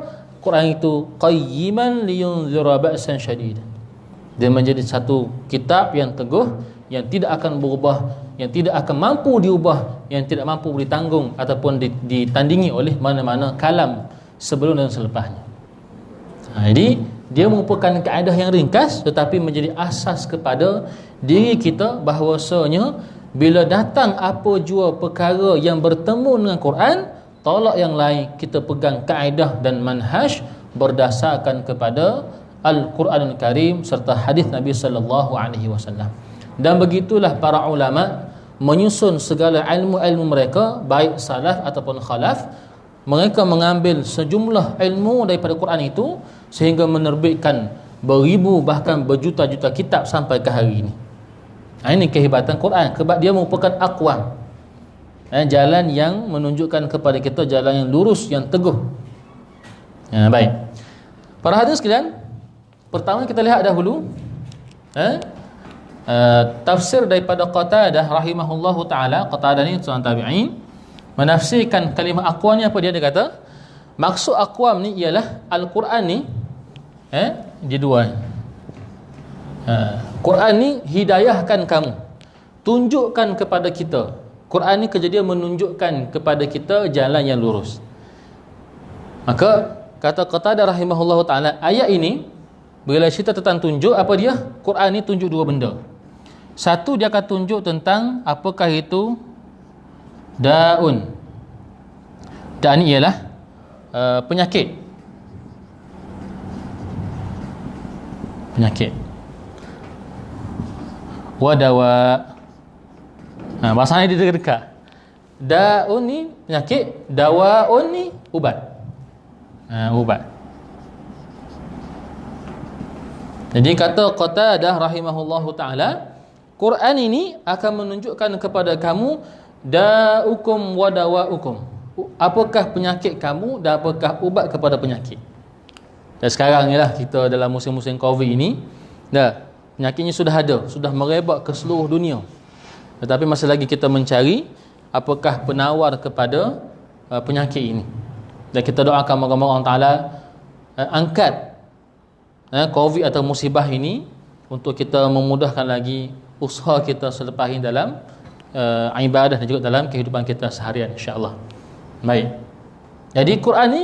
Quran itu qayyiman liyunzira ba'san syadidan. Dia menjadi satu kitab yang teguh, yang tidak akan berubah, yang tidak akan mampu diubah, yang tidak mampu ditanggung ataupun ditandingi oleh mana-mana kalam sebelum dan selepasnya. Jadi dia merupakan kaedah yang ringkas tetapi menjadi asas kepada diri kita bahawasanya bila datang apa jua perkara yang bertemu dengan Quran, tolak yang lain, kita pegang kaedah dan manhaj berdasarkan kepada Al-Quranul Karim serta hadis Nabi sallallahu alaihi wasallam. Dan begitulah para ulama menyusun segala ilmu-ilmu mereka, baik salaf ataupun khalaf. Mereka mengambil sejumlah ilmu daripada Quran itu sehingga menerbitkan beribu bahkan berjuta-juta kitab sampai ke hari ini. Ini kehebatan Quran, sebab dia merupakan aqwam, jalan yang menunjukkan kepada kita jalan yang lurus, yang teguh. Baik, para hadirin sekalian, pertama kita lihat dahulu tafsir daripada Qatadah rahimahullahu ta'ala. Qatadah ni seorang tabi'in, menafsirkan kalimah aqwam ni apa dia kata, maksud aqwam ni ialah Al-Quran ni dia dua Quran ni hidayahkan kamu, tunjukkan kepada kita. Quran ni kerja dia menunjukkan kepada kita jalan yang lurus. Maka kata Qatadah rahimahullahu ta'ala, ayat ini bila cerita tentang tunjuk, apa dia? Quran ni tunjuk dua benda. Satu, dia akan tunjuk tentang apakah itu daun. Dan ni ialah penyakit. Wadawa. Bahasa ni dia dekat. Daun ni penyakit, dawaun ni ubat. Ubat. Jadi kata Qatadah rahimahullahu ta'ala, Quran ini akan menunjukkan kepada kamu da'ukum wa dawa'ukum, apakah penyakit kamu dan apakah ubat kepada penyakit. Dan sekarang ni lah kita dalam musim-musim Covid ini, penyakitnya sudah ada, sudah merebak ke seluruh dunia. Tetapi masih lagi kita mencari apakah penawar kepada penyakit ini. Dan kita doakan moga-moga Allah Ta'ala angkat Covid atau musibah ini untuk kita memudahkan lagi usaha kita selepas ini dalam ibadah dan juga dalam kehidupan kita seharian, insya-Allah. Baik. Jadi Quran ni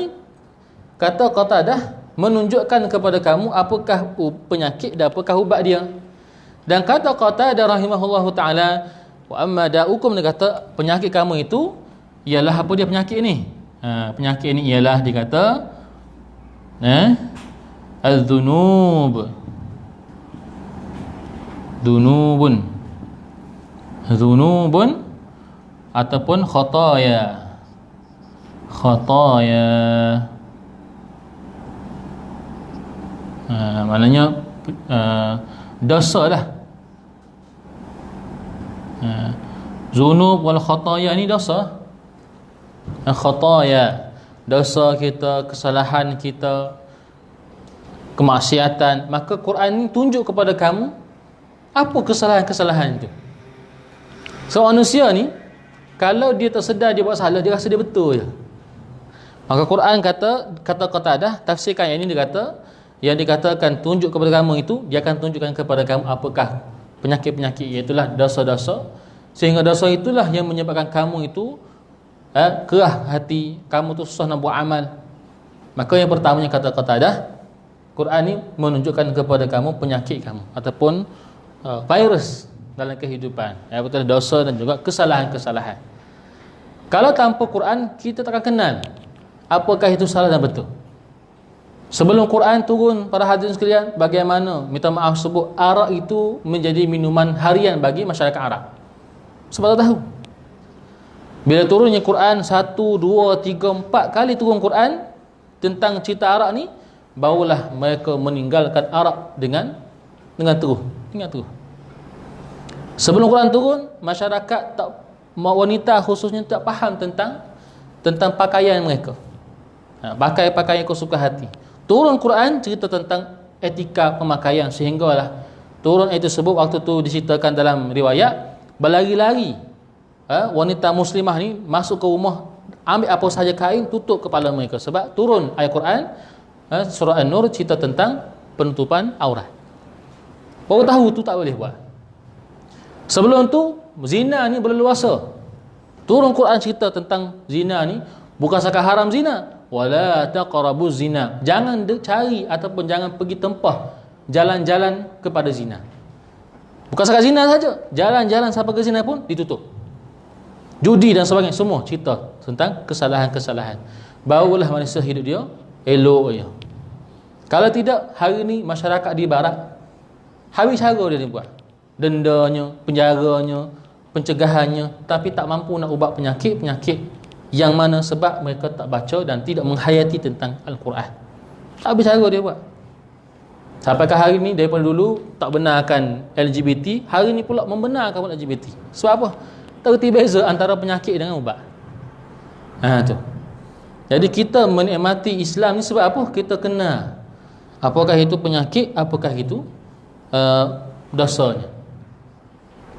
kata Qatadah menunjukkan kepada kamu apakah penyakit dan apakah ubat dia. Dan kata Qatadah rahimahullahu taala, wa amma da'ukum, dia kata penyakit kamu itu ialah apa dia penyakit ni? Penyakit ni ialah dikata az-dzunub. Dzunubun ataupun khataya. Maknanya dosa lah. Zunub wal khataya ni dosa. Khataya, dosa kita, kesalahan kita, kemaksiatan. Maka Quran ni tunjuk kepada kamu apa kesalahan-kesalahan itu. So manusia ni kalau dia tersedar dia buat salah, dia rasa dia betul je. Maka Quran kata Qatadah tafsirkan yang ini, dia kata yang dikatakan tunjuk kepada kamu itu, dia akan tunjukkan kepada kamu apakah penyakit-penyakit, iaitulah dosa-dosa. Sehingga dosa itulah yang menyebabkan kamu itu kerah hati, kamu tu susah nak buat amal. Maka yang pertamanya kata Qatadah, Quran ni menunjukkan kepada kamu penyakit kamu ataupun virus dalam kehidupan, betul, dosa dan juga kesalahan-kesalahan. Kalau tanpa Quran kita takkan kenal apakah itu salah dan betul. Sebelum Quran turun, para hadirin sekalian, bagaimana, minta maaf sebut, arak itu menjadi minuman harian bagi masyarakat Arab. Sebab tak tahu. Bila turunnya Quran 1, 2, 3, 4 kali turun Quran tentang cerita arak ni, barulah mereka meninggalkan arak dengan terus. Sebelum Quran turun, masyarakat tak, wanita khususnya tak faham tentang pakaian mereka. Pakai pakaian yang suka hati. Turun Quran cerita tentang etika pemakaian, sehinggalah turun itu sebut waktu tu diceritakan dalam riwayat, berlari-lari wanita muslimah ni masuk ke rumah, ambil apa sahaja kain, tutup kepala mereka. Sebab turun ayat Quran, surah An-Nur, cerita tentang penutupan aurat. Baru tahu tu tak boleh buat. Sebelum tu zina ni berleluasa. Turun Quran cerita tentang zina ni, bukan sekadar haram zina, wala taqrabuz zina. Jangan cari ataupun jangan pergi tempah jalan-jalan kepada zina. Bukan sekadar zina saja, jalan-jalan sampai ke zina pun ditutup. Judi dan sebagainya, semua cerita tentang kesalahan-kesalahan. Barulah manusia hidup dia elok je. Kalau tidak, hari ni masyarakat di barat habis cara dia buat. Dendanya, penjaranya, pencegahannya, tapi tak mampu nak ubat penyakit-penyakit yang mana sebab mereka tak baca dan tidak menghayati tentang Al-Quran. Habis cara dia buat. Sampai ke hari ni, daripada dulu tak benarkan LGBT, hari ni pula membenarkan LGBT. Sebab apa? Terti beza antara penyakit dengan ubat. Tu. Jadi kita menikmati Islam ni sebab apa? Kita kenal apakah itu penyakit, apakah itu dosanya.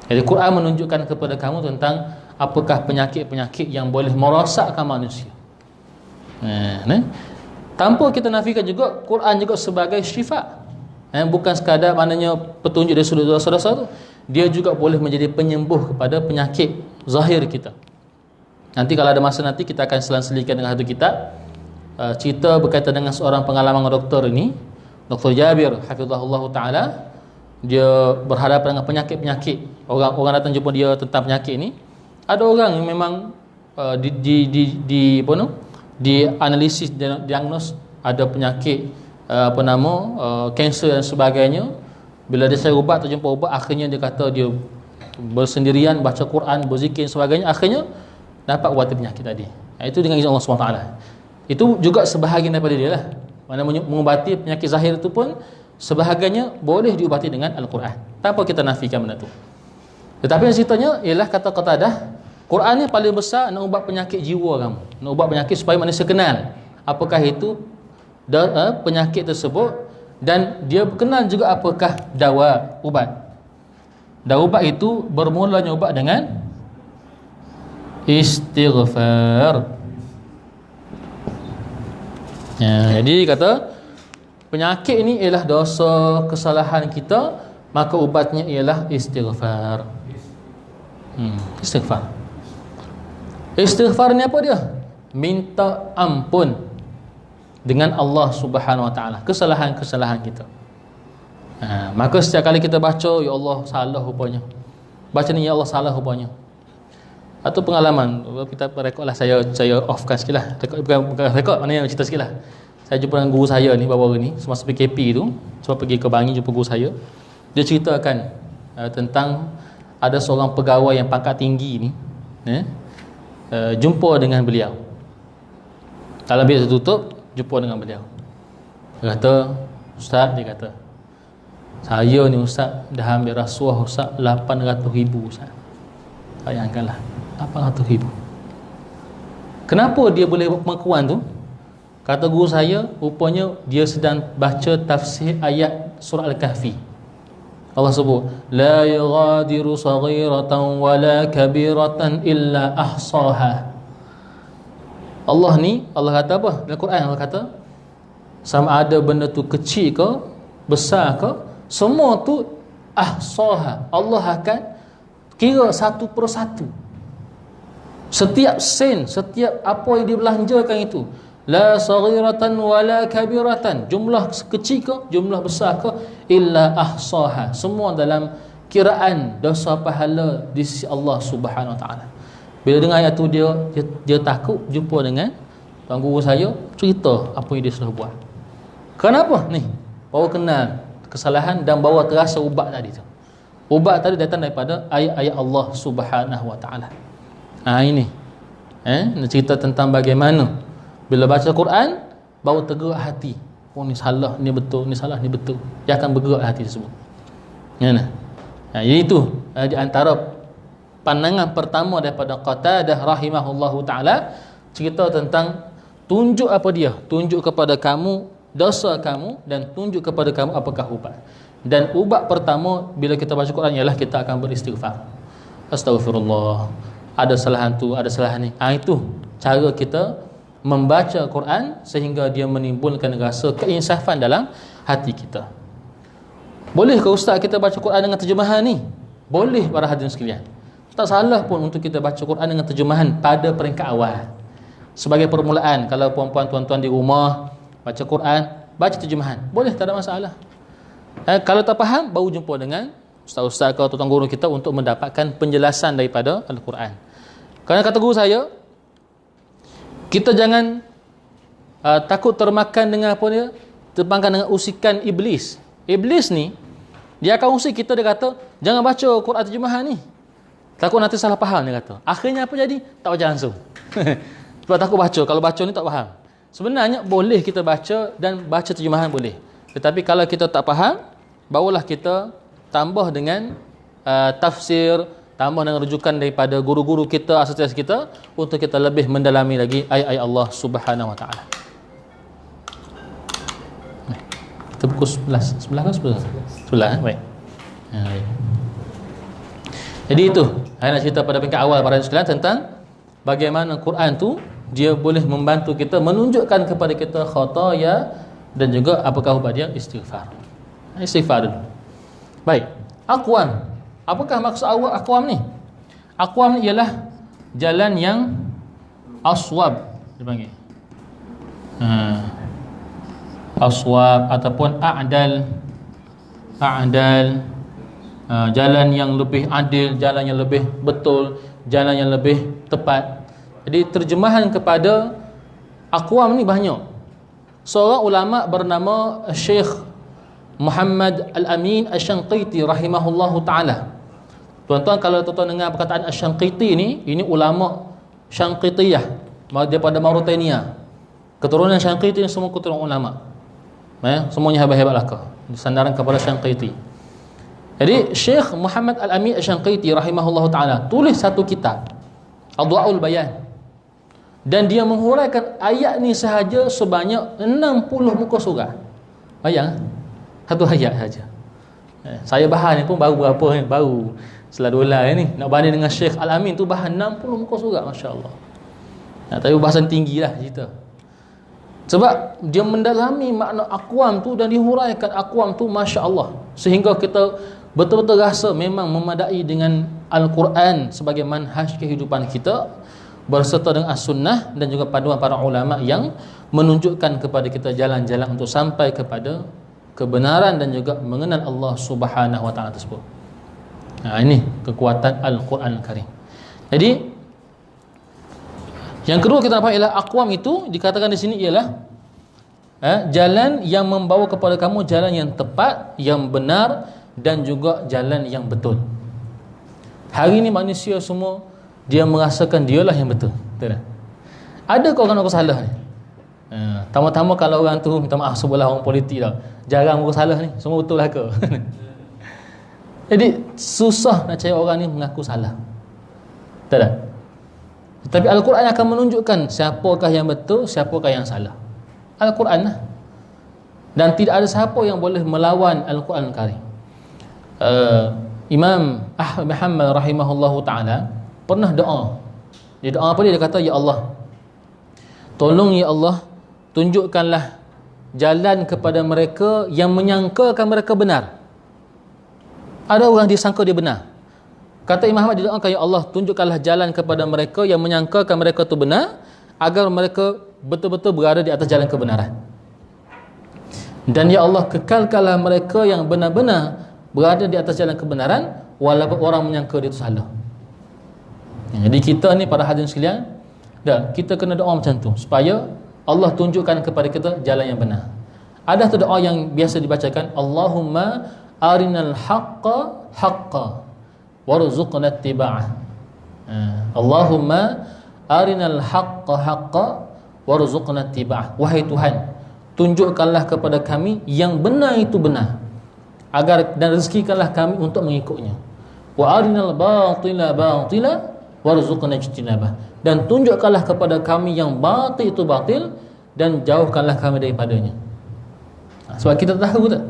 Jadi Quran menunjukkan kepada kamu tentang apakah penyakit-penyakit yang boleh merosakkan manusia. Tanpa kita nafikan juga, Quran juga sebagai syifa. Bukan sekadar maknanya petunjuk dari sudut dosa-dosa tu, dia juga boleh menjadi penyembuh kepada penyakit zahir kita. Nanti kalau ada masa nanti kita akan selang-selikan dengan satu kitab, cerita berkaitan dengan seorang pengalaman doktor ini, Dr. Jabir hafizahullah taala. Dia berhadapan dengan penyakit-penyakit. Orang datang jumpa dia tentang penyakit ni. Ada orang yang memang di analisis diagnos ada penyakit kanser dan sebagainya. Bila dia cari ubat, terjumpa ubat, akhirnya dia kata dia bersendirian baca Quran, berzikir dan sebagainya, akhirnya dapat ubat penyakit tadi. Itu dengan izin Allah SWT. Itu juga sebahagian daripada dia lah. Mana mengubati penyakit zahir itu pun sebahagiannya boleh diubati dengan Al-Quran, tanpa kita nafikan benda tu. Tetapi yang ceritanya ialah kata Qatadah, Quran ni paling besar nak ubat penyakit jiwa kamu, nak ubat penyakit supaya manusia kenal apakah itu penyakit tersebut, dan dia kenal juga apakah dawa, ubat. Dan ubat itu bermulanya ubat dengan istighfar. Jadi kata penyakit ini ialah dosa, kesalahan kita, maka ubatnya ialah istighfar. Istighfar. Istighfar ni apa dia? Minta ampun dengan Allah Subhanahu Wa Taala kesalahan-kesalahan kita. Maka setiap kali kita baca, ya Allah salah rupanya, baca ni ya Allah salah rupanya. Atau pengalaman, kita rekod lah, saya offkan sikit lah, bukan rekod, maknanya cerita sikit lah. Saya jumpa dengan guru saya ni baru-baru ni, semasa PKP tu, sebab pergi ke Bangi jumpa guru saya. Dia ceritakan tentang ada seorang pegawai yang pangkat tinggi ni, jumpa dengan beliau. Kalau biasa tutup, jumpa dengan beliau. Dia kata, Ustaz, dia kata, saya ni Ustaz dah ambil rasuah Ustaz 800,000 Ustaz. Bayangkanlah, 800,000. Kenapa dia boleh buat pengakuan tu? Kata guru saya, rupanya dia sedang baca tafsir ayat surah Al-Kahfi. Allah sebut, la yughadiru saghiratan wala kabiratan illa ahsaha. Allah ni, Allah kata apa? Dalam Quran Allah kata, sama ada benda tu kecil ke, besar ke, semua tu ahsaha. Allah akan kira satu persatu. Setiap sen, setiap apa yang dibelanjakan itu, la saghiratan wala kabiratan, jumlah kecil ke, jumlah besar ke, illa ahsaha, semua dalam kiraan dosa pahala di sisi Allah Subhanahu Wa Taala. Bila dengar ayat tu, dia takut jumpa dengan tuan guru saya, cerita apa yang dia sudah buat. Kenapa ni? Baru kenal kesalahan dan baru terasa ubat tadi tu. Ubat tadi datang daripada ayat-ayat Allah Subhanahu Wa Taala. Ini nak cerita tentang bagaimana bila baca Quran baru tergerak hati. Oh, ni salah, ni betul, ni salah, ni betul. Dia akan bergerak hati tersebut. Jadi itu di antara pandangan pertama daripada Qatadah rahimahullahu taala, cerita tentang tunjuk apa dia? Tunjuk kepada kamu dosa kamu dan tunjuk kepada kamu apakah ubat. Dan ubat pertama bila kita baca Quran ialah kita akan beristighfar. Astaghfirullah, ada kesalahan tu, ada kesalahan ni. Itu cara kita membaca Quran sehingga dia menimbulkan rasa keinsafan dalam hati kita. Boleh ke ustaz kita baca Quran dengan terjemahan ni? Boleh para hadirin sekalian. Tak salah pun untuk kita baca Quran dengan terjemahan pada peringkat awal. Sebagai permulaan, kalau puan-puan tuan-tuan di rumah baca Quran, baca terjemahan. Boleh, tak ada masalah. Kalau tak faham, baru jumpa dengan ustaz-ustaz atau tuan guru kita untuk mendapatkan penjelasan daripada Al-Quran. Kerana kata guru saya, kita jangan takut termakan dengan apa dia? Termakan dengan usikan iblis. Iblis ni, dia akan usik kita, dia kata, jangan baca Quran terjemahan ni. Takut nanti salah faham, dia kata. Akhirnya apa jadi? Tak baca langsung. Sebab takut baca. Kalau baca ni tak faham. Sebenarnya boleh kita baca dan baca terjemahan boleh. Tetapi kalau kita tak faham, barulah kita tambah dengan tafsir, tambah dengan rujukan daripada guru-guru kita, asas kita, untuk kita lebih mendalami lagi ayat-ayat Allah Subhanahu Wa Taala. Kita pukul 11 ke 11? 11, baik. Baik. Jadi itu saya nak cerita pada peringkat awal para sekalian tentang bagaimana Quran tu dia boleh membantu kita, menunjukkan kepada kita khataya dan juga apakah ubat dia? Istighfar. Istighfar dulu. Baik. Aqwam. Apakah maksud awal aqwam ni? Aqwam ni ialah jalan yang aswab dipanggil. Aswab ataupun a'dal. Jalan yang lebih adil, jalan yang lebih betul, jalan yang lebih tepat. Jadi terjemahan kepada aqwam ni banyak. Seorang ulama bernama Syekh Muhammad Al-Amin Asy-Syanqiti rahimahullahu taala. Tuan-tuan, kalau tuan-tuan dengar perkataan Asy-Syanqiti ini ulama Syanqitiyah daripada Mauritania. Keturunan Syanqiti ni semua keturunan ulama. Semuanya hebat-hebat laka. Disandaran kepada Syanqiti. Jadi Syekh Muhammad Al-Amin Asy-Syanqiti rahimahullahu taala tulis satu kitab Adwa'ul Bayan. Dan dia menghuraikan ayat ni sahaja sebanyak 60 muka surat. Bayang, satu ayat saja. Saya bahan ni pun baru berapa ni? Baru seladulai ni. Nak banding dengan Syekh Al-Amin tu bahan 60 muka surat, masya-Allah. Tapi bahasan tinggilah cerita. Sebab dia mendalami makna aqwam tu dan dihuraikan aqwam tu, masya-Allah, sehingga kita betul-betul rasa memang memadai dengan Al-Quran sebagai manhaj kehidupan kita, berserta dengan as-sunnah dan juga paduan para ulama yang menunjukkan kepada kita jalan-jalan untuk sampai kepada kebenaran dan juga mengenal Allah Subhanahu Wa Taala tersebut. Ini kekuatan Al-Quran Al-Karim. Jadi yang kedua kita nampak ialah aqwam itu dikatakan di sini ialah jalan yang membawa kepada kamu jalan yang tepat, yang benar dan juga jalan yang betul. Hari ini manusia semua dia merasakan dialah yang betul. Betul tak? Ada ke orang aku salah ni? Tama-tama kalau orang tu minta maaf sebelah orang politik dah. Jarang aku salah ni, semua betul lah ke? Jadi susah nak cari orang ni mengaku salah. Betul tak? Tapi Al-Quran akan menunjukkan siapakah yang betul, siapakah yang salah. Al-Quran lah. Dan tidak ada siapa yang boleh melawan Al-Quran Al-Karim. Imam Ahmad bin Hanbal rahimahullahu taala pernah doa. Dia doa apa dia? Dia kata, ya Allah, tolong ya Allah, tunjukkanlah jalan kepada mereka yang menyangkakan mereka benar. Ada orang disangka dia benar. Kata Imam Ahmad, dia doakan, ya Allah, tunjukkanlah jalan kepada mereka yang menyangkakan mereka itu benar, agar mereka betul-betul berada di atas jalan kebenaran. Dan ya Allah, kekalkanlah mereka yang benar-benar berada di atas jalan kebenaran, walaupun orang menyangka dia itu salah. Jadi kita ni para hadirin sekalian, kita kena doa macam tu supaya Allah tunjukkan kepada kita jalan yang benar. Ada tu doa yang biasa dibacakan, Allahumma arinal haqqa haqqa warzuqna ittiba'ah. Allahumma arinal haqqa haqqa warzuqna ittiba'ah. Wahai Tuhan, tunjukkanlah kepada kami yang benar itu benar, agar dan rezekikanlah kami untuk mengikutnya. Wa arinal batila batila warzuqna ijtinabah. Dan tunjukkanlah kepada kami yang batil itu batil, dan jauhkanlah kami daripadanya. Sebab kita tahu tak,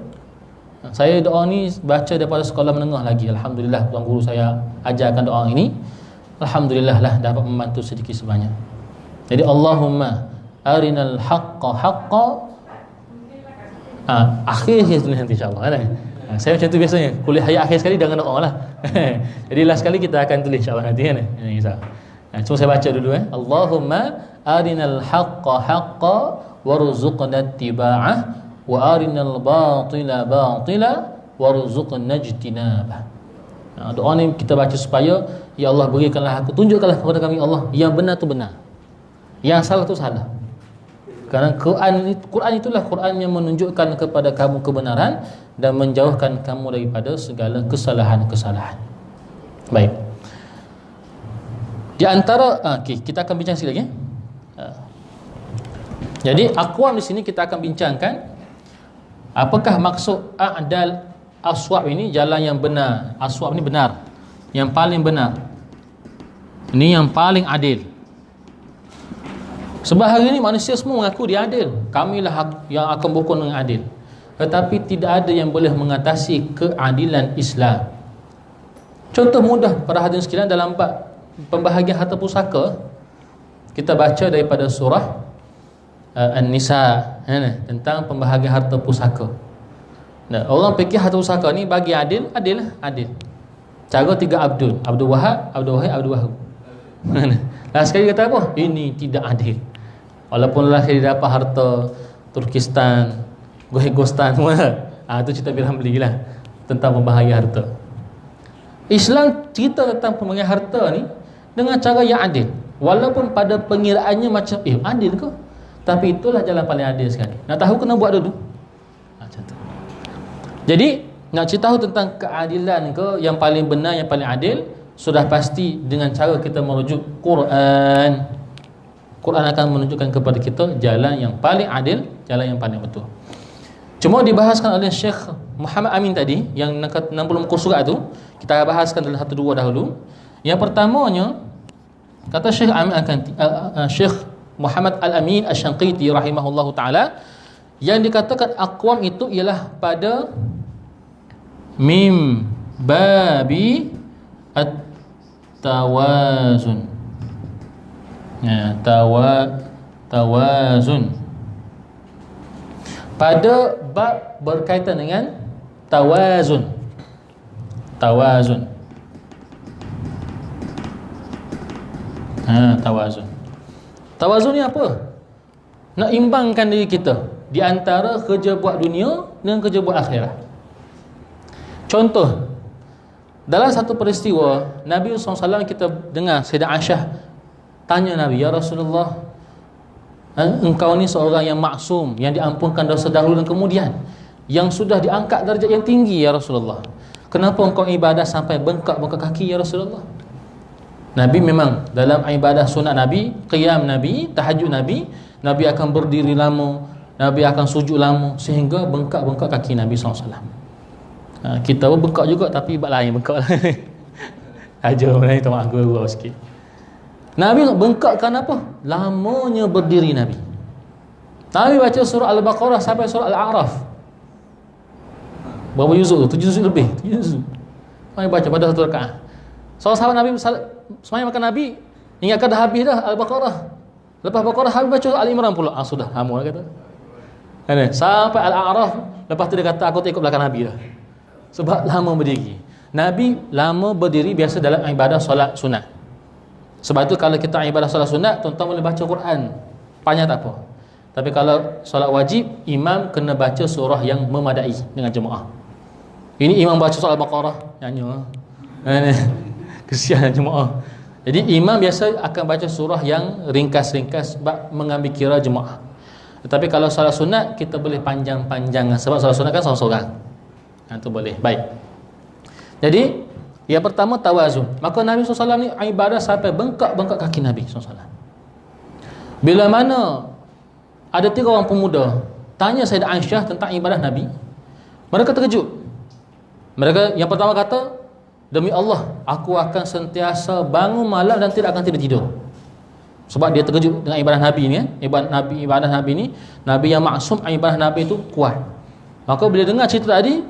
saya doa ni baca daripada sekolah menengah lagi. Alhamdulillah tuan guru saya ajarkan doa ini. alhamdulillah lah dapat membantu sedikit sebanyak. Jadi Allahumma arinal haqqa haqqa. Akhir tulis nanti insya-Allah kan. Saya macam tu biasanya. Kuliah ayat akhir sekali jangan orang lah. Jadi last sekali kita akan tulis insya-Allah nanti kan. Cuma saya baca dulu Allahumma arinal haqqa haqqa warzuqna ittiba'ah wa arinal batila batila warzuqna ijtinabah. Doa ni kita baca supaya ya Allah berikanlah aku, tunjukkanlah kepada kami Allah yang benar tu benar, yang salah tu salah. Kerana Quran itulah Quran yang menunjukkan kepada kamu kebenaran dan menjauhkan kamu daripada segala kesalahan-kesalahan. Baik. Di antara kita akan bincang sikit lagi. Jadi aqwam di sini kita akan bincangkan apakah maksud a'dal aswab ini, jalan yang benar. Aswab ni benar, yang paling benar. Ini yang paling adil. Sebab hari ini manusia semua mengaku dia adil. Kamilah yang akan berhukum dengan adil. Tetapi tidak ada yang boleh mengatasi keadilan Islam. Contoh mudah para hadirin sekalian, dalam bab pembahagian harta pusaka, kita baca daripada surah An-Nisa tentang pembahagian harta pusaka. Nah, orang fikir harta pusaka ni bagi adil, adil lah, adil. Cara 3 Abdul Wahab, Abdul Wahid, Abdul Wahab. Lah sekali kata apa? Ini tidak adil. Walaupun lah dia dapat harta Turkistan, Gohegostan semua. Itu cerita Bilhamli lah tentang pembahagian harta. Islam cerita tentang pembahagian harta ni dengan cara yang adil. Walaupun pada pengiraannya macam adil ke? Tapi itulah jalan paling adil sekali. Nak tahu kena buat dulu. Macam tu. Jadi nak cerita tahu tentang keadilan ke, yang paling benar, yang paling adil, sudah pasti dengan cara kita merujuk Quran. Quran akan menunjukkan kepada kita jalan yang paling adil, jalan yang paling betul. Cuma dibahaskan oleh Syekh Muhammad Amin tadi, yang 60 muka surat tu, kita bahaskan dalam 1-2 dahulu. Yang pertamanya, kata Syekh Syekh Muhammad Al-Amin Asy-Syanqiti rahimahullahu taala, yang dikatakan aqwam itu ialah pada mim babi at-tawazun. Tawazun. Pada bab berkaitan dengan tawazun. Tawazun. Tawazun ni apa? Nak imbangkan diri kita di antara kerja buat dunia dengan kerja buat akhirat. Contoh, dalam satu peristiwa Nabi SAW, kita dengar Sayyidah Aisyah tanya Nabi, ya Rasulullah, engkau ni seorang yang maksum, yang diampunkan dosa dahulu dan kemudian, yang sudah diangkat darjat yang tinggi, ya Rasulullah, kenapa engkau ibadah sampai bengkak-bengkak kaki, ya Rasulullah? Nabi memang dalam ibadah sunat Nabi, qiyam Nabi, tahajud Nabi, Nabi akan berdiri lama, Nabi akan sujud lama, sehingga bengkak-bengkak kaki Nabi SAW. Kita pun bengkak juga, tapi ibad lain bengkak lah. Ajar mana ni, maaf gurau sikit. Nabi bengkakkan apa? Lamanya berdiri Nabi. Nabi baca surah Al-Baqarah sampai surah Al-A'raf. Berapa juzuk tu? 7 juzuk lebih. 7 juzuk. Nabi baca pada satu rakaat. Sahabat Nabi semayang makan Nabi, ingatkan dah habis dah Al-Baqarah. Lepas Al-Baqarah habis baca Al-Imran pula. Sudah, hamu lah kata. Sampai Al-A'raf, lepas tu dia kata aku tak ikut belakang Nabi dah. Sebab lama berdiri. Nabi lama berdiri biasa dalam ibadah solat sunat. Sebab itu kalau kita ibadah solat sunat, tuan-tuan boleh baca Quran panjang tak apa. Tapi kalau solat wajib, imam kena baca surah yang memadai dengan jemaah. Ini imam baca surah Al-Baqarah, nyanyi. Kesian jemaah. Jadi imam biasa akan baca surah yang ringkas-ringkas sebab mengambil kira jemaah. Tetapi kalau solat sunat, kita boleh panjang-panjang sebab solat sunat kan seorang-seorang. Itu boleh. Baik. Jadi yang pertama tawazun. Maka Nabi SAW ni ibadah sampai bengkak-bengkak kaki Nabi SAW. Bila mana ada 3 orang pemuda tanya Sayyidah Aisyah tentang ibadah Nabi, mereka terkejut. Mereka yang pertama kata, demi Allah, aku akan sentiasa bangun malam dan tidak akan tidur. Sebab dia terkejut dengan ibadah Nabi ni, ibadah Nabi ni, Nabi yang maksum, ibadah Nabi itu kuat. Maka bila dengar cerita tadi,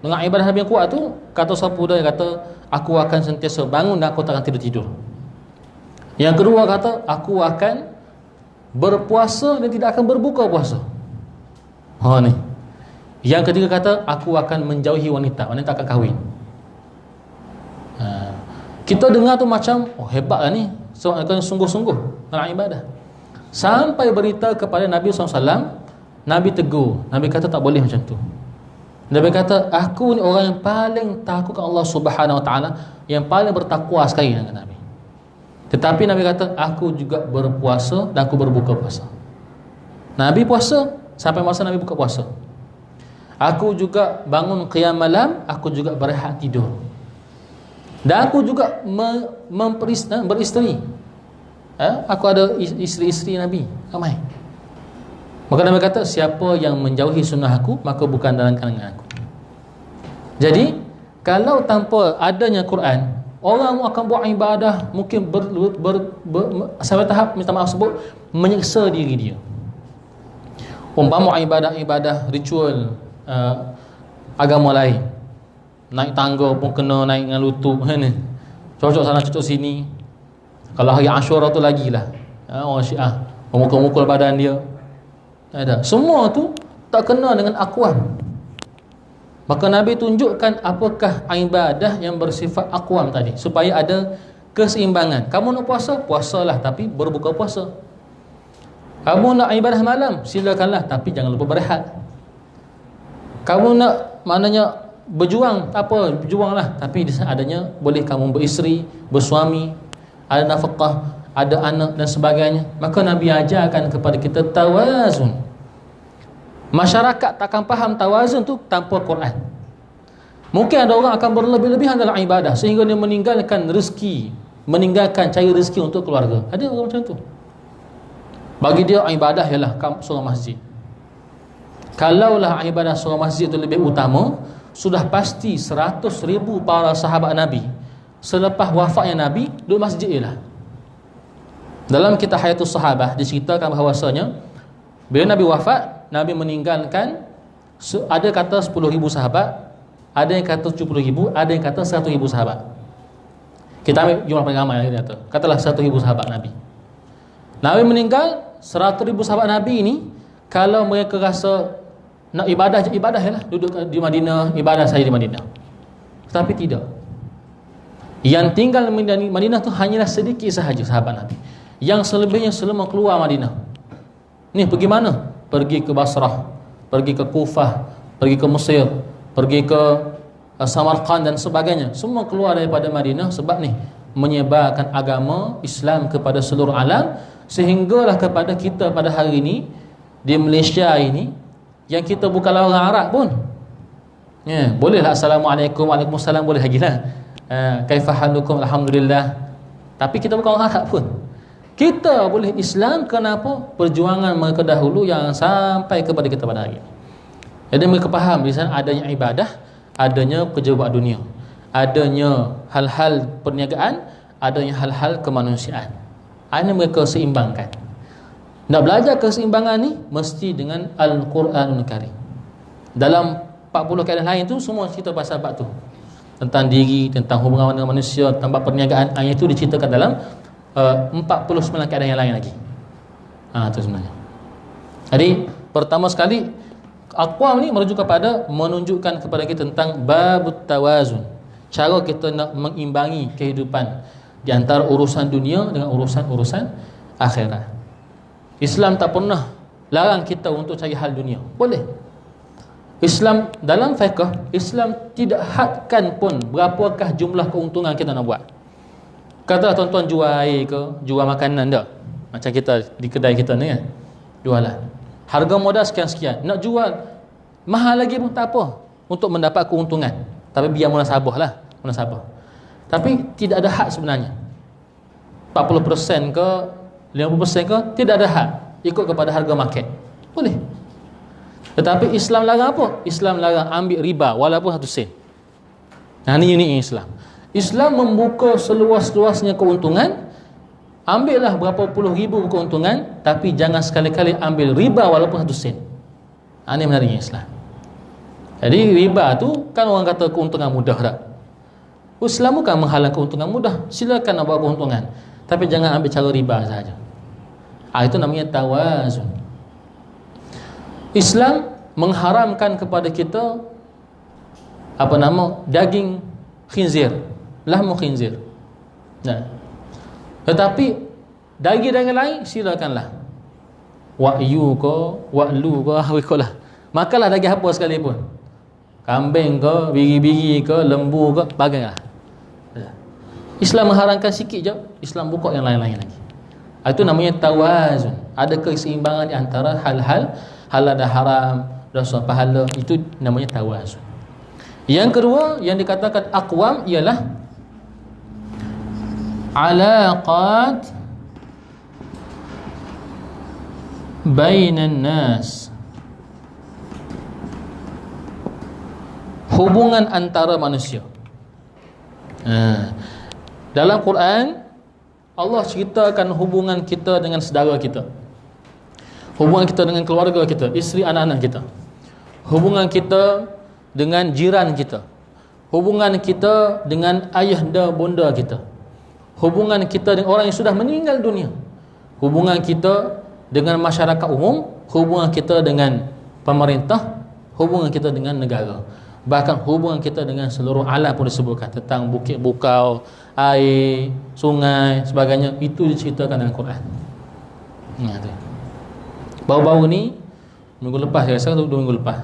dengan ibadah Nabi yang kuat tu, kata sahabat dia kata, aku akan sentiasa bangun dan aku tak akan tidur. Yang kedua kata, aku akan berpuasa dan tidak akan berbuka puasa. Ni. Yang ketiga kata, aku akan menjauhi wanita akan kahwin. Kita dengar tu macam, oh hebat lah ni, so akan sungguh-sungguh dalam ibadah. Sampai berita kepada Nabi SAW, Nabi tegur, Nabi kata tak boleh macam tu. Nabi kata, aku ni orang yang paling takut Allah Subhanahu Wa Taala, yang paling bertakwa sekali dengan Nabi. Tetapi Nabi kata, aku juga berpuasa dan aku berbuka puasa. Nabi puasa sampai masa Nabi buka puasa. Aku juga bangun qiyam malam, aku juga berehat tidur. Dan aku juga beristeri. Aku ada isteri-isteri Nabi ramai. Maka Nabi kata, siapa yang menjauhi sunnah aku, maka bukan dalam kalangan aku. Jadi kalau tanpa adanya Quran, orang akan buat ibadah mungkin sampai tahap, minta maaf sebut, menyiksa diri dia. Umpama ibadah-ibadah ritual agama lain, naik tangga pun kena naik dengan lutut, cocok sana cocok sini. Kalau hari Ashura tu lagilah, orang Syiah memukul-mukul badan dia. Ada. Semua tu tak kena dengan aqwam. Maka Nabi tunjukkan apakah ibadah yang bersifat aqwam tadi, supaya ada keseimbangan. Kamu nak puasa, puasalah, tapi berbuka puasa. Kamu nak ibadah malam, silakanlah, tapi jangan lupa berehat. Kamu nak maknanya berjuang, tak apa, berjuanglah, tapi di sana adanya boleh kamu beristeri, bersuami, ada nafkah, ada anak dan sebagainya. Maka Nabi ajarkan kepada kita tawazun. Masyarakat takkan faham tawazun tu tanpa Quran. Mungkin ada orang akan berlebih-lebihan dalam ibadah sehingga dia meninggalkan rezeki, meninggalkan cari rezeki untuk keluarga. Ada orang macam tu. Bagi dia ibadah ialah surah masjid. Kalaulah ibadah surah masjid itu lebih utama, sudah pasti 100,000 para sahabat Nabi selepas wafatnya Nabi duduk masjid ialah. Dalam kitab Hayatus Sahabah diceritakan bahawasanya bila Nabi wafat, Nabi meninggalkan, ada kata 10,000 sahabat, ada yang kata 70,000, ada yang kata 100,000 sahabat. Kita ambil jumlah paling ramai yang kata, katalah 100,000 sahabat Nabi. Nabi meninggal, 100,000 sahabat Nabi ini, kalau mereka rasa nak ibadah ialah duduk di Madinah, ibadah saya di Madinah. Tetapi tidak. Yang tinggal di Madinah tu hanyalah sedikit sahaja sahabat Nabi. Yang selebihnya semua keluar Madinah. Ni pergi mana? Pergi ke Basrah, pergi ke Kufah, pergi ke Mesir, pergi ke Samarkand dan sebagainya. Semua keluar daripada Madinah sebab ni menyebarkan agama Islam kepada seluruh alam, sehinggalah kepada kita pada hari ini di Malaysia ini, yang kita bukanlah orang Arab pun, bolehlah Assalamualaikum, Waalaikumsalam boleh lagi lah, kaifahalukum, Alhamdulillah. Tapi kita bukan orang Arab pun, kita boleh Islam. Kenapa? Perjuangan mereka dahulu yang sampai kepada kita pada hari ini. Jadi mereka faham di sana adanya ibadah, adanya kerja buat dunia, adanya hal-hal perniagaan, adanya hal-hal kemanusiaan. Ini mereka seimbangkan. Nak belajar keseimbangan ni mesti dengan Al-Quranul Karim. Dalam 40 keadaan lain tu semua cerita pasal bab tu, tentang diri, tentang hubungan dengan manusia, tentang perniagaan. Ayat itu diceritakan dalam 49 keadaan yang lain lagi. Itu sebenarnya. Jadi pertama sekali, aqwam ni merujuk kepada, menunjukkan kepada kita tentang babut tawazun, cara kita nak mengimbangi kehidupan di antara urusan dunia dengan urusan-urusan akhirat. Islam tak pernah larang kita untuk cari hal dunia. Boleh. Islam dalam fiqh, Islam tidak hadkan pun berapakah jumlah keuntungan kita nak buat. Katalah tuan-tuan jual air ke, jual makanan tak? Macam kita di kedai kita ni kan, jualan. Harga modal sekian-sekian. Nak jual mahal lagi pun tak apa, untuk mendapat keuntungan. Tapi biar munasabah lah, munasabah. Tapi tidak ada had sebenarnya. 40% ke 50% ke, tidak ada had, ikut kepada harga market. Boleh. Tetapi Islam larang apa? Islam larang ambil riba walaupun 1 sen. Nah, ini unik Islam. Islam membuka seluas-luasnya keuntungan. Ambillah berapa puluh ribu keuntungan, tapi jangan sekali-kali ambil riba walaupun 1 sen. Ini menariknya Islam. Jadi riba tu kan orang kata keuntungan mudah tak? Islam bukan menghalang keuntungan mudah. Silakan nak buat keuntungan, Tapi jangan ambil cara riba saja. Itu namanya tawazun. Islam mengharamkan kepada kita daging khinzir, lahmu khinzir. Nah, tetapi daging-daging lain silakanlah. Wa'yu ke, wa'lu ke, awikolah. Makanlah daging apa sekalipun. Kambing ke, biri-biri ke, lembu ke, bagailah. Islam mengharamkan sikit je, Islam buka yang lain-lain lagi. Itu namanya tawazun. Ada keseimbangan di antara hal-hal halal dan haram, dosa pahala, itu namanya tawazun. Yang kedua yang dikatakan aqwam ialah alaqat bainan nas, hubungan antara manusia. Dalam Quran Allah ceritakan hubungan kita dengan saudara kita, hubungan kita dengan keluarga kita, isteri anak-anak kita, hubungan kita dengan jiran kita, hubungan kita dengan ayahanda bonda kita, hubungan kita dengan orang yang sudah meninggal dunia, hubungan kita dengan masyarakat umum, hubungan kita dengan pemerintah, hubungan kita dengan negara, bahkan hubungan kita dengan seluruh alam pun disebutkan tentang bukit bukau, air, sungai, sebagainya. Itu diceritakan dalam Quran. Baru-baru ni, minggu lepas saya rasa, 2 minggu lepas,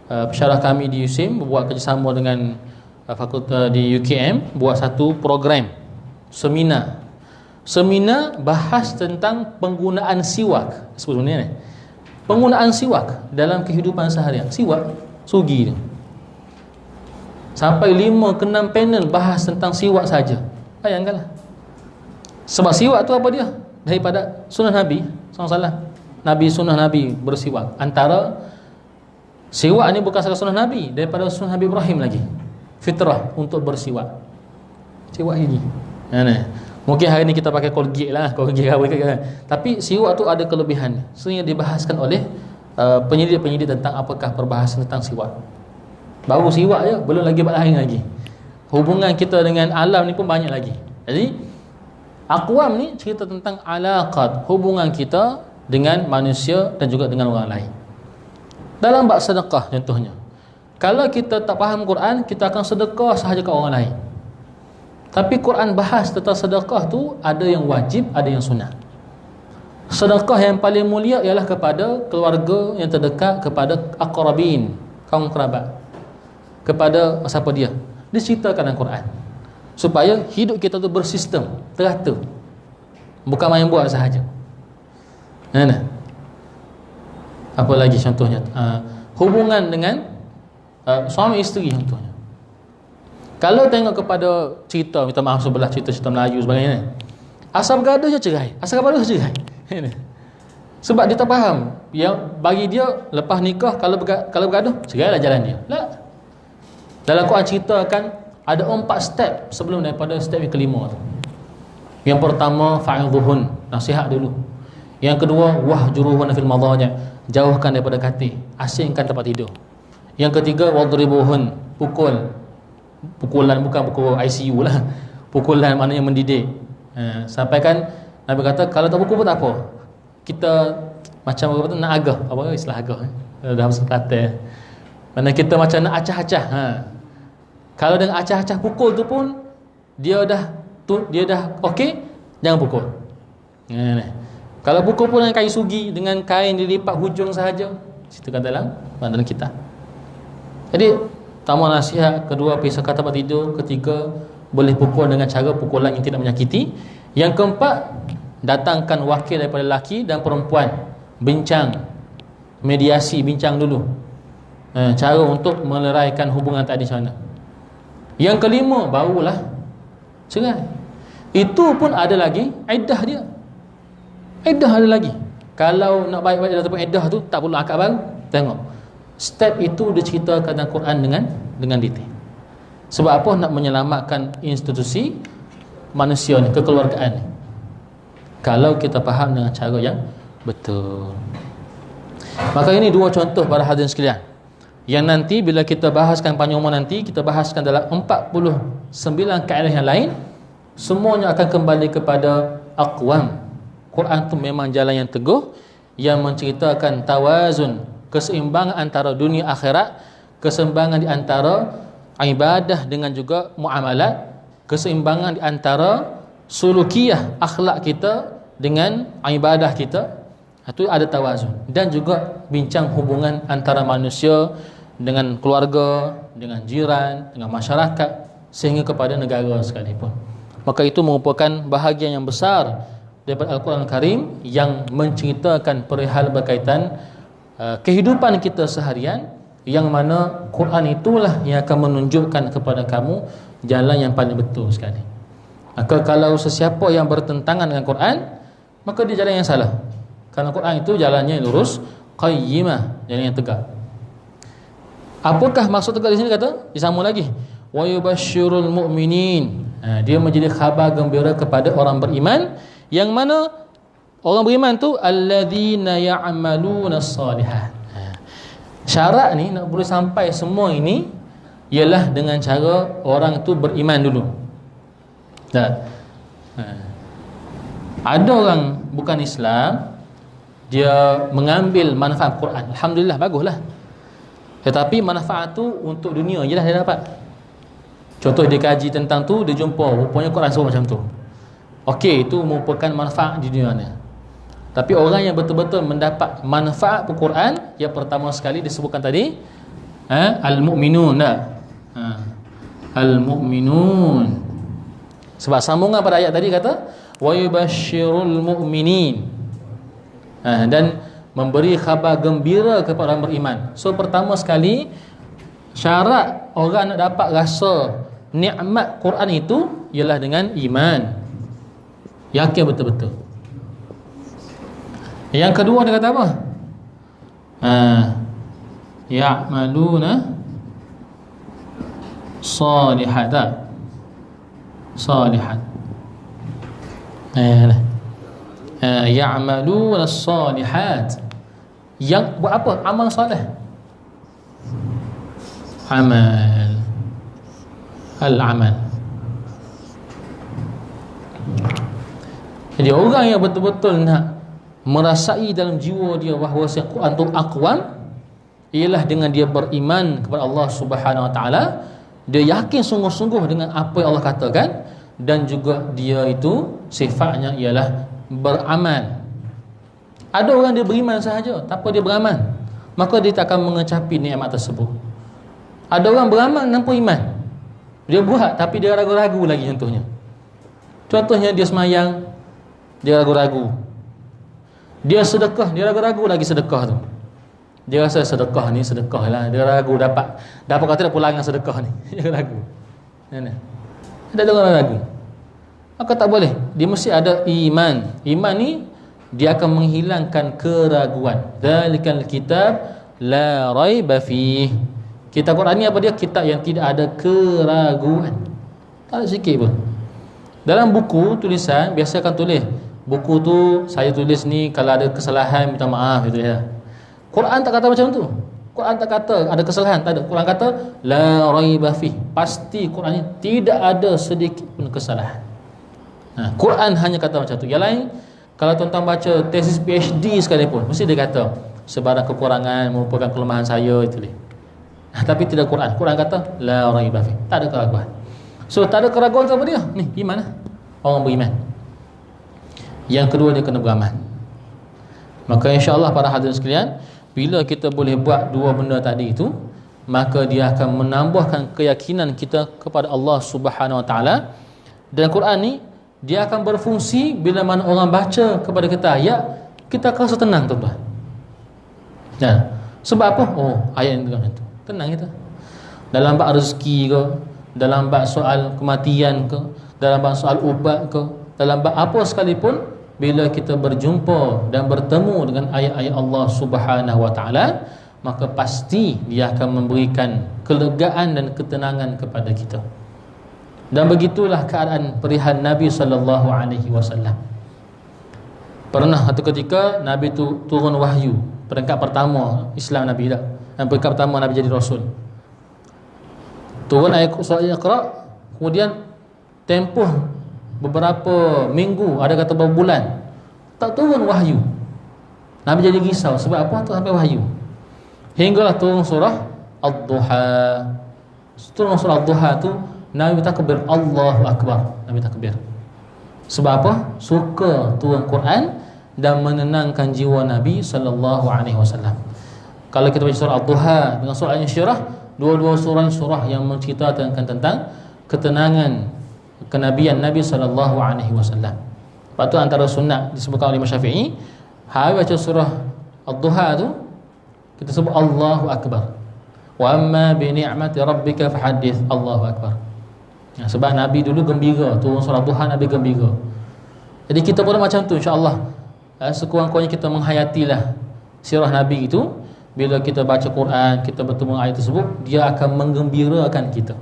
pensyarah kami di USIM buat kerjasama dengan fakultas di UKM, buat satu program seminar bahas tentang penggunaan siwak. Sebenarnya penggunaan siwak dalam kehidupan seharian. Siwak sugi tu sampai 5 ke 6 panel bahas tentang siwak saja. Bayangkanlah. Sebab siwak tu apa dia? Daripada sunnah Nabi SAW. Nabi sunnah Nabi bersiwak. Antara siwak ni bukan sahaja sunnah Nabi, daripada sunnah Nabi Ibrahim lagi. Fitrah untuk bersiwak. Siwak ini. Mungkin hari ni kita pakai Colgate lah, tapi siwak tu ada kelebihan. Sebenarnya dibahaskan oleh penyidik-penyidik tentang apakah perbahasan tentang siwak. Baru siwak je, belum lagi bab lain lagi. Hubungan kita dengan alam ni pun banyak lagi. Jadi aqwam ni cerita tentang alaqat, hubungan kita dengan manusia dan juga dengan orang lain. Dalam bab sedekah contohnya, kalau kita tak faham Quran, kita akan sedekah sahaja ke orang lain. Tapi Quran bahas tentang sedekah tu, ada yang wajib, ada yang sunnah. Sedekah yang paling mulia ialah kepada keluarga yang terdekat, kepada aqrabin, kaum kerabat, kepada siapa dia, diceritakan dalam Quran, supaya hidup kita tu bersistem, teratur, bukan main buat sahaja. Apa lagi contohnya? Hubungan dengan suami isteri contohnya. Kalau tengok kepada cerita, minta maaf sebelah cerita Melayu sebagainya, asal bergaduh je cerai, asal bergaduh je cerai. Sebab dia tak faham, yang bagi dia lepas nikah kalau bergaduh, cerailah jalan dia. Tak. Dalam Quran ceritakan ada 4 step sebelum daripada step yang kelima tu. Yang pertama, fa'idhuhun, nasihat dulu. Yang kedua, wahjuruhun fil madhaji', jauhkan daripada katil, asingkan tempat tidur. Yang ketiga, wadribuhun, pukulan, bukan pukul ICU lah, pukulan maknanya mendidik. Sampaikan Nabi kata kalau tak pukul pun tak apa, kita macam apa tu, nak agah, apa istilah agah dalam bahasa Kelantan, mana kita macam nak acah-acah. Kalau dengan acah-acah pukul tu pun dia dah okey, jangan pukul. Kalau pukul pun dengan kain sugi, dengan kain dilipat hujung sahaja, ceritakan dalam kita. Jadi pertama nasihat, kedua pisahkan tempat tidur, ketiga boleh pukul dengan cara pukulan yang tidak menyakiti. Yang keempat, datangkan wakil daripada lelaki dan perempuan, bincang, mediasi, bincang dulu cara untuk meleraikan hubungan tadi macam mana. Yang kelima, barulah cerai. Itu pun ada lagi iddah dia. Iddah ada lagi. Kalau nak baik-baik ataupun iddah tu tak perlu akad baru. Tengok, step itu diceritakan dalam Quran dengan detail. Sebab apa? Nak menyelamatkan institusi manusia ni, kekeluargaan ni, kalau kita faham dengan cara yang betul. Maka ini 2 contoh para hadirin sekalian, yang nanti bila kita bahaskan panjang umur nanti, kita bahaskan dalam 49 kaedah yang lain semuanya akan kembali kepada aqwam. Quran tu memang jalan yang teguh yang menceritakan tawazun, keseimbangan antara dunia akhirat, keseimbangan di antara ibadah dengan juga muamalat, keseimbangan di antara sulukiyah akhlak kita dengan ibadah kita. Itu ada tawazun, dan juga bincang hubungan antara manusia dengan keluarga, dengan jiran, dengan masyarakat, sehingga kepada negara sekalipun. Maka itu merupakan bahagian yang besar daripada Al-Quran Al-Karim yang menceritakan perihal berkaitan kehidupan kita seharian, yang mana Quran itulah yang akan menunjukkan kepada kamu jalan yang paling betul sekali. Maka kalau sesiapa yang bertentangan dengan Quran, maka dia jalan yang salah. Kerana Quran itu jalannya lurus, qayyimah, jalan yang tegak. Apakah maksud tegak di sini? Kata disambung lagi, wa yubasysyirul mu'minin. Dia menjadi khabar gembira kepada orang beriman, yang mana orang beriman tu alladzina ya'maluna shalihat. Syarat ni nak boleh sampai semua ini ialah dengan cara orang tu beriman dulu. Ada orang bukan Islam, dia mengambil manfaat Quran, alhamdulillah, baguslah. Tetapi manfaat tu untuk dunia je lah dia dapat. Contoh dia kaji tentang tu, dia jumpa rupanya Quran semua macam tu. Okey, itu merupakan manfaat di dunia ni. Tapi orang yang betul-betul mendapat manfaat Al-Quran, yang pertama sekali disebutkan tadi, al-mu'minun. Al-mu'minun. Sebab sambungan pada ayat tadi kata wa yubasysyirul mu'minin, dan memberi khabar gembira kepada orang beriman. So pertama sekali, syarat orang nak dapat rasa nikmat Quran itu ialah dengan iman, yakin betul-betul. Yang kedua dia kata apa? Ya'maluna salihat. Salihat. Ya'maluna salihat. Yang buat apa? Amal soleh. Amal. Al-amal. Jadi orang yang betul-betul nak merasai dalam jiwa dia bahawa Quran itu aqwam, ialah dengan dia beriman kepada Allah Subhanahu Wa Taala, dia yakin sungguh-sungguh dengan apa yang Allah katakan, dan juga dia itu sifatnya ialah beramal. Ada orang dia beriman sahaja tanpa dia beramal, maka dia tak akan mengecapi nikmat tersebut. Ada orang beramal tanpa iman, dia buat tapi dia ragu-ragu lagi. Contohnya dia semayang, dia ragu-ragu. Dia sedekah, dia ragu-ragu lagi sedekah tu. Dia rasa sedekah ni sedekah lah, dia ragu dapat kata tak pulang dengan sedekah ni. Dia ragu. Ada orang ragu. Maka tak boleh. Dia mesti ada iman. Iman ni dia akan menghilangkan keraguan. Dzalikal kitab la raiba fih. Kitab Quran ni apa dia? Kitab yang tidak ada keraguan. Tak ada sikit pun. Dalam buku tulisan biasa akan tulis, buku tu saya tulis ni, kalau ada kesalahan minta maaf, itu ya. Quran tak kata macam tu. Quran tak kata ada kesalahan, tak ada. Quran kata la raiba fih. Pasti Quran ni tidak ada sedikit pun kesalahan. Quran hanya kata macam tu. Yang lain, kalau tuan-tuan baca tesis PhD sekalipun, mesti dia kata sebarang kekurangan merupakan kelemahan saya, itu dia. Tapi tidak Quran. Quran kata la raiba fih. Tak ada keraguan. So tak ada keraguan apa dia? Ni iman lah. Orang beriman. Yang kedua, dia kena beramal. Maka insya-Allah para hadirin sekalian, bila kita boleh buat dua benda tadi itu, maka dia akan menambahkan keyakinan kita kepada Allah Subhanahu Wa Taala. Dan Quran ni dia akan berfungsi bila mana orang baca kepada kita ayat, kita akan rasa tenang, tuan-tuan. Sebab apa? Oh, ayat ni macam tu. Tenang kita. Dalam bab rezeki ke, dalam bab soal kematian ke, dalam bab soal ubat ke, dalam bab apa sekalipun, bila kita berjumpa dan bertemu dengan ayat-ayat Allah Subhanahu Wa Taala, maka pasti dia akan memberikan kelegaan dan ketenangan kepada kita. Dan begitulah keadaan perihal Nabi sallallahu alaihi wasallam. Pernah satu ketika Nabi tu turun wahyu, peringkat pertama Islam Nabi dah. Dan peringkat pertama Nabi jadi rasul. Turun ayat surah Iqra, kemudian tempoh beberapa minggu, ada kata beberapa bulan tak turun wahyu. Nabi jadi risau sebab apa tak sampai wahyu. Hinggalah turun surah Ad-Duha. Turun surah Ad-Duha tu Nabi takbir, Allahu Akbar. Nabi takbir. Sebab apa? Suka turun Quran dan menenangkan jiwa Nabi sallallahu alaihi wasallam. Kalau kita baca surah Ad-Duha dengan surah Al-Insyirah, dua-dua surah yang menceritakan tentang ketenangan kenabian Nabi sallallahu alaihi wasallam. Lepas tu antara sunnah disebutkan oleh Imam Syafi'i, hari baca surah Ad-Duha tu kita sebut Allahu Akbar. Wa amma bi ni'mati rabbika fahaddits, Allahu Akbar. Ya, sebab Nabi dulu gembira, turun surah Ad-Duha Nabi gembira. Jadi kita pun macam tu insya-Allah. Sekurang-kurangnya kita menghayatilah sirah Nabi itu. Bila kita baca Quran, kita bertemu ayat tersebut, dia akan menggembirakan kita,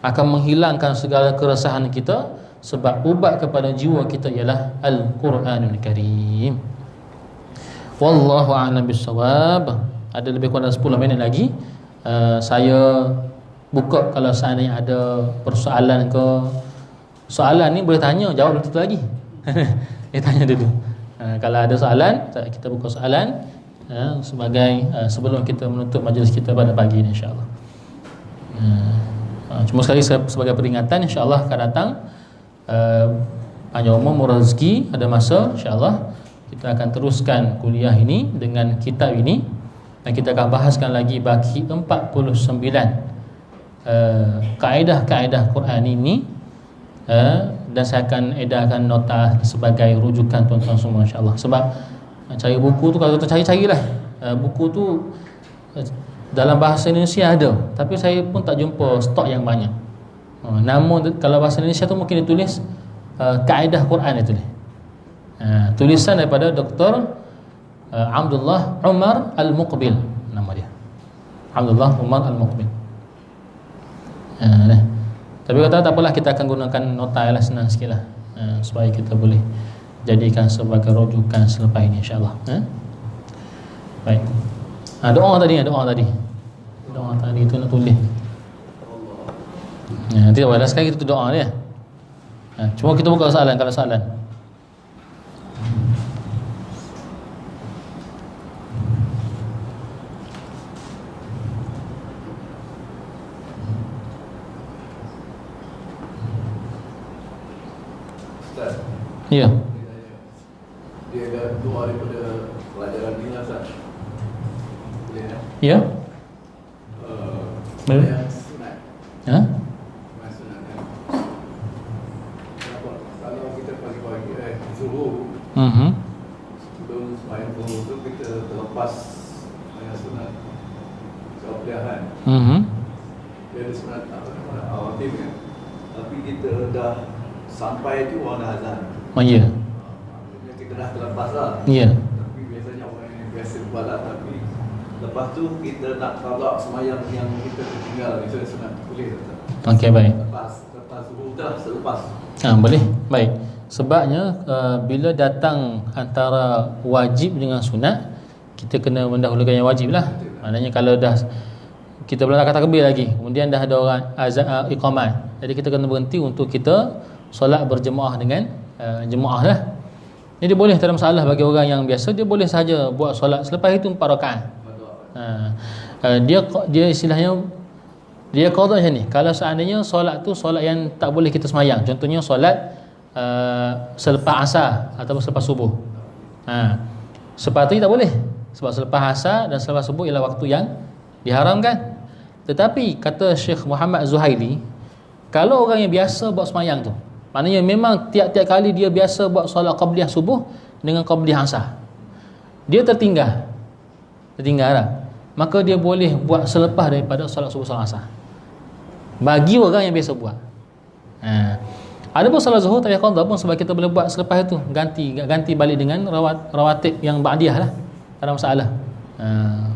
akan menghilangkan segala keresahan kita, sebab ubat kepada jiwa kita ialah Al-Quranul Karim. Wallahu a'lam bissawab. Ada lebih kurang 10 minit lagi. Saya buka kalau seandainya ada persoalan ke. Soalan ni boleh tanya, jawab betul lagi. Tanya dulu. Kalau ada soalan, kita buka soalan sebagai sebelum kita menutup majlis kita pada pagi ni insya-Allah. Cuma sekali sebagai peringatan, insya-Allah akan datang panjang umur rezeki, ada masa insya-Allah kita akan teruskan kuliah ini dengan kitab ini, dan kita akan bahaskan lagi baki 49 kaedah-kaedah Quran ini, dan saya akan edarkan nota sebagai rujukan tuan-tuan semua insya-Allah. Sebab cari buku tu, kalau kita carilah buku tu dalam bahasa Indonesia ada, tapi saya pun tak jumpa stok yang banyak. Namun kalau bahasa Indonesia tu mungkin ditulis kaedah Quran itu ni. Tulisan daripada Dr. Abdullah Umar Al-Muqbil, nama dia. Abdullah Umar Al-Muqbil. Tapi kata tak apalah, kita akan gunakan nota lah, senang sikit lah, supaya kita boleh jadikan sebagai rujukan selepas ini insya-Allah. Baik. Doa tadi itu nak tulis. Nanti pada sekali kita doa dia. Cuma kita buka soalan, kalau soalan. Ya. Dia ada doa daripada pelajaran ni lah Ustaz. Boleh tak? Ya. Boleh. Yang sunat. Yang sunat kan. Kalau kita pagi-pagi subuh, sebelum sembahyang subuh tu kita terlepas sembahyang sunat pilihan. Dia ada sunat awatib kan. Tapi kita dah sampai tu orang dah azan. Ya. Kita dah terlepas lah. Ya. Tapi biasanya orang yang biasa buat lah. Tapi lepas tu kita nak tolak semayang yang kita tertinggal. Itu sunat boleh tak? Okey, baik. Lepas subuh tu lah, selepas. Boleh. Baik. Sebabnya bila datang antara wajib dengan sunat, kita kena mendahulukan yang wajib lah. Maknanya kalau dah kita belum nak kata takbir lagi, kemudian dah ada orang azan iqamah, jadi kita kena berhenti untuk kita solat berjemaah dengan jemaah lah. Jadi boleh, tak ada masalah bagi orang yang biasa, dia boleh saja buat solat selepas itu 4 rakaat. Dia istilahnya dia qada macam ni. Kalau seandainya solat tu solat yang tak boleh kita semayang, contohnya solat selepas asar ataupun selepas subuh, sepatutnya tak boleh, sebab selepas asar dan selepas subuh ialah waktu yang diharamkan. Tetapi kata Syekh Muhammad Zuhaili, kalau orang yang biasa buat semayang tu, maknanya memang tiap-tiap kali dia biasa buat solat qabliyah subuh dengan qabliyah asar, dia tertinggal lah, maka dia boleh buat selepas daripada solat subuh solat asar, bagi orang yang biasa buat. Ada pun solat zuhur tak payah qada pun, sebab kita boleh buat selepas itu, ganti balik dengan rawatib yang ba'diyah lah, tak ada masalah.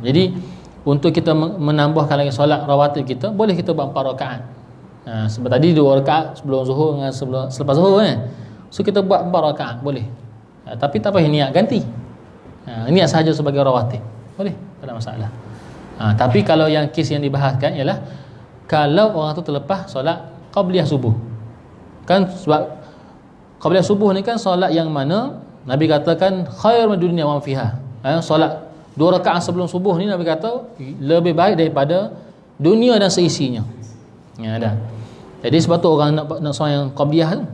Jadi untuk kita menambahkan lagi solat rawatib kita, boleh kita buat 4 rakaat. Sebab tadi 2 rakaat sebelum zuhur dengan selepas zuhur kan. So kita buat 4 rakaat boleh. Tapi tak payah niat ganti. Niat sahaja sebagai rawatib, boleh, tak ada masalah. Tapi kalau yang kes yang dibahaskan ialah kalau orang tu terlepas solat qabliyah subuh. Kan sebab Qabliyah subuh ni kan solat yang mana Nabi katakan khairud dunya wa fiha. Solat 2 rakaat sebelum subuh ni Nabi kata lebih baik daripada dunia dan seisinya. Ya dah. Jadi sebab tu orang nak solat yang qabliyah tu,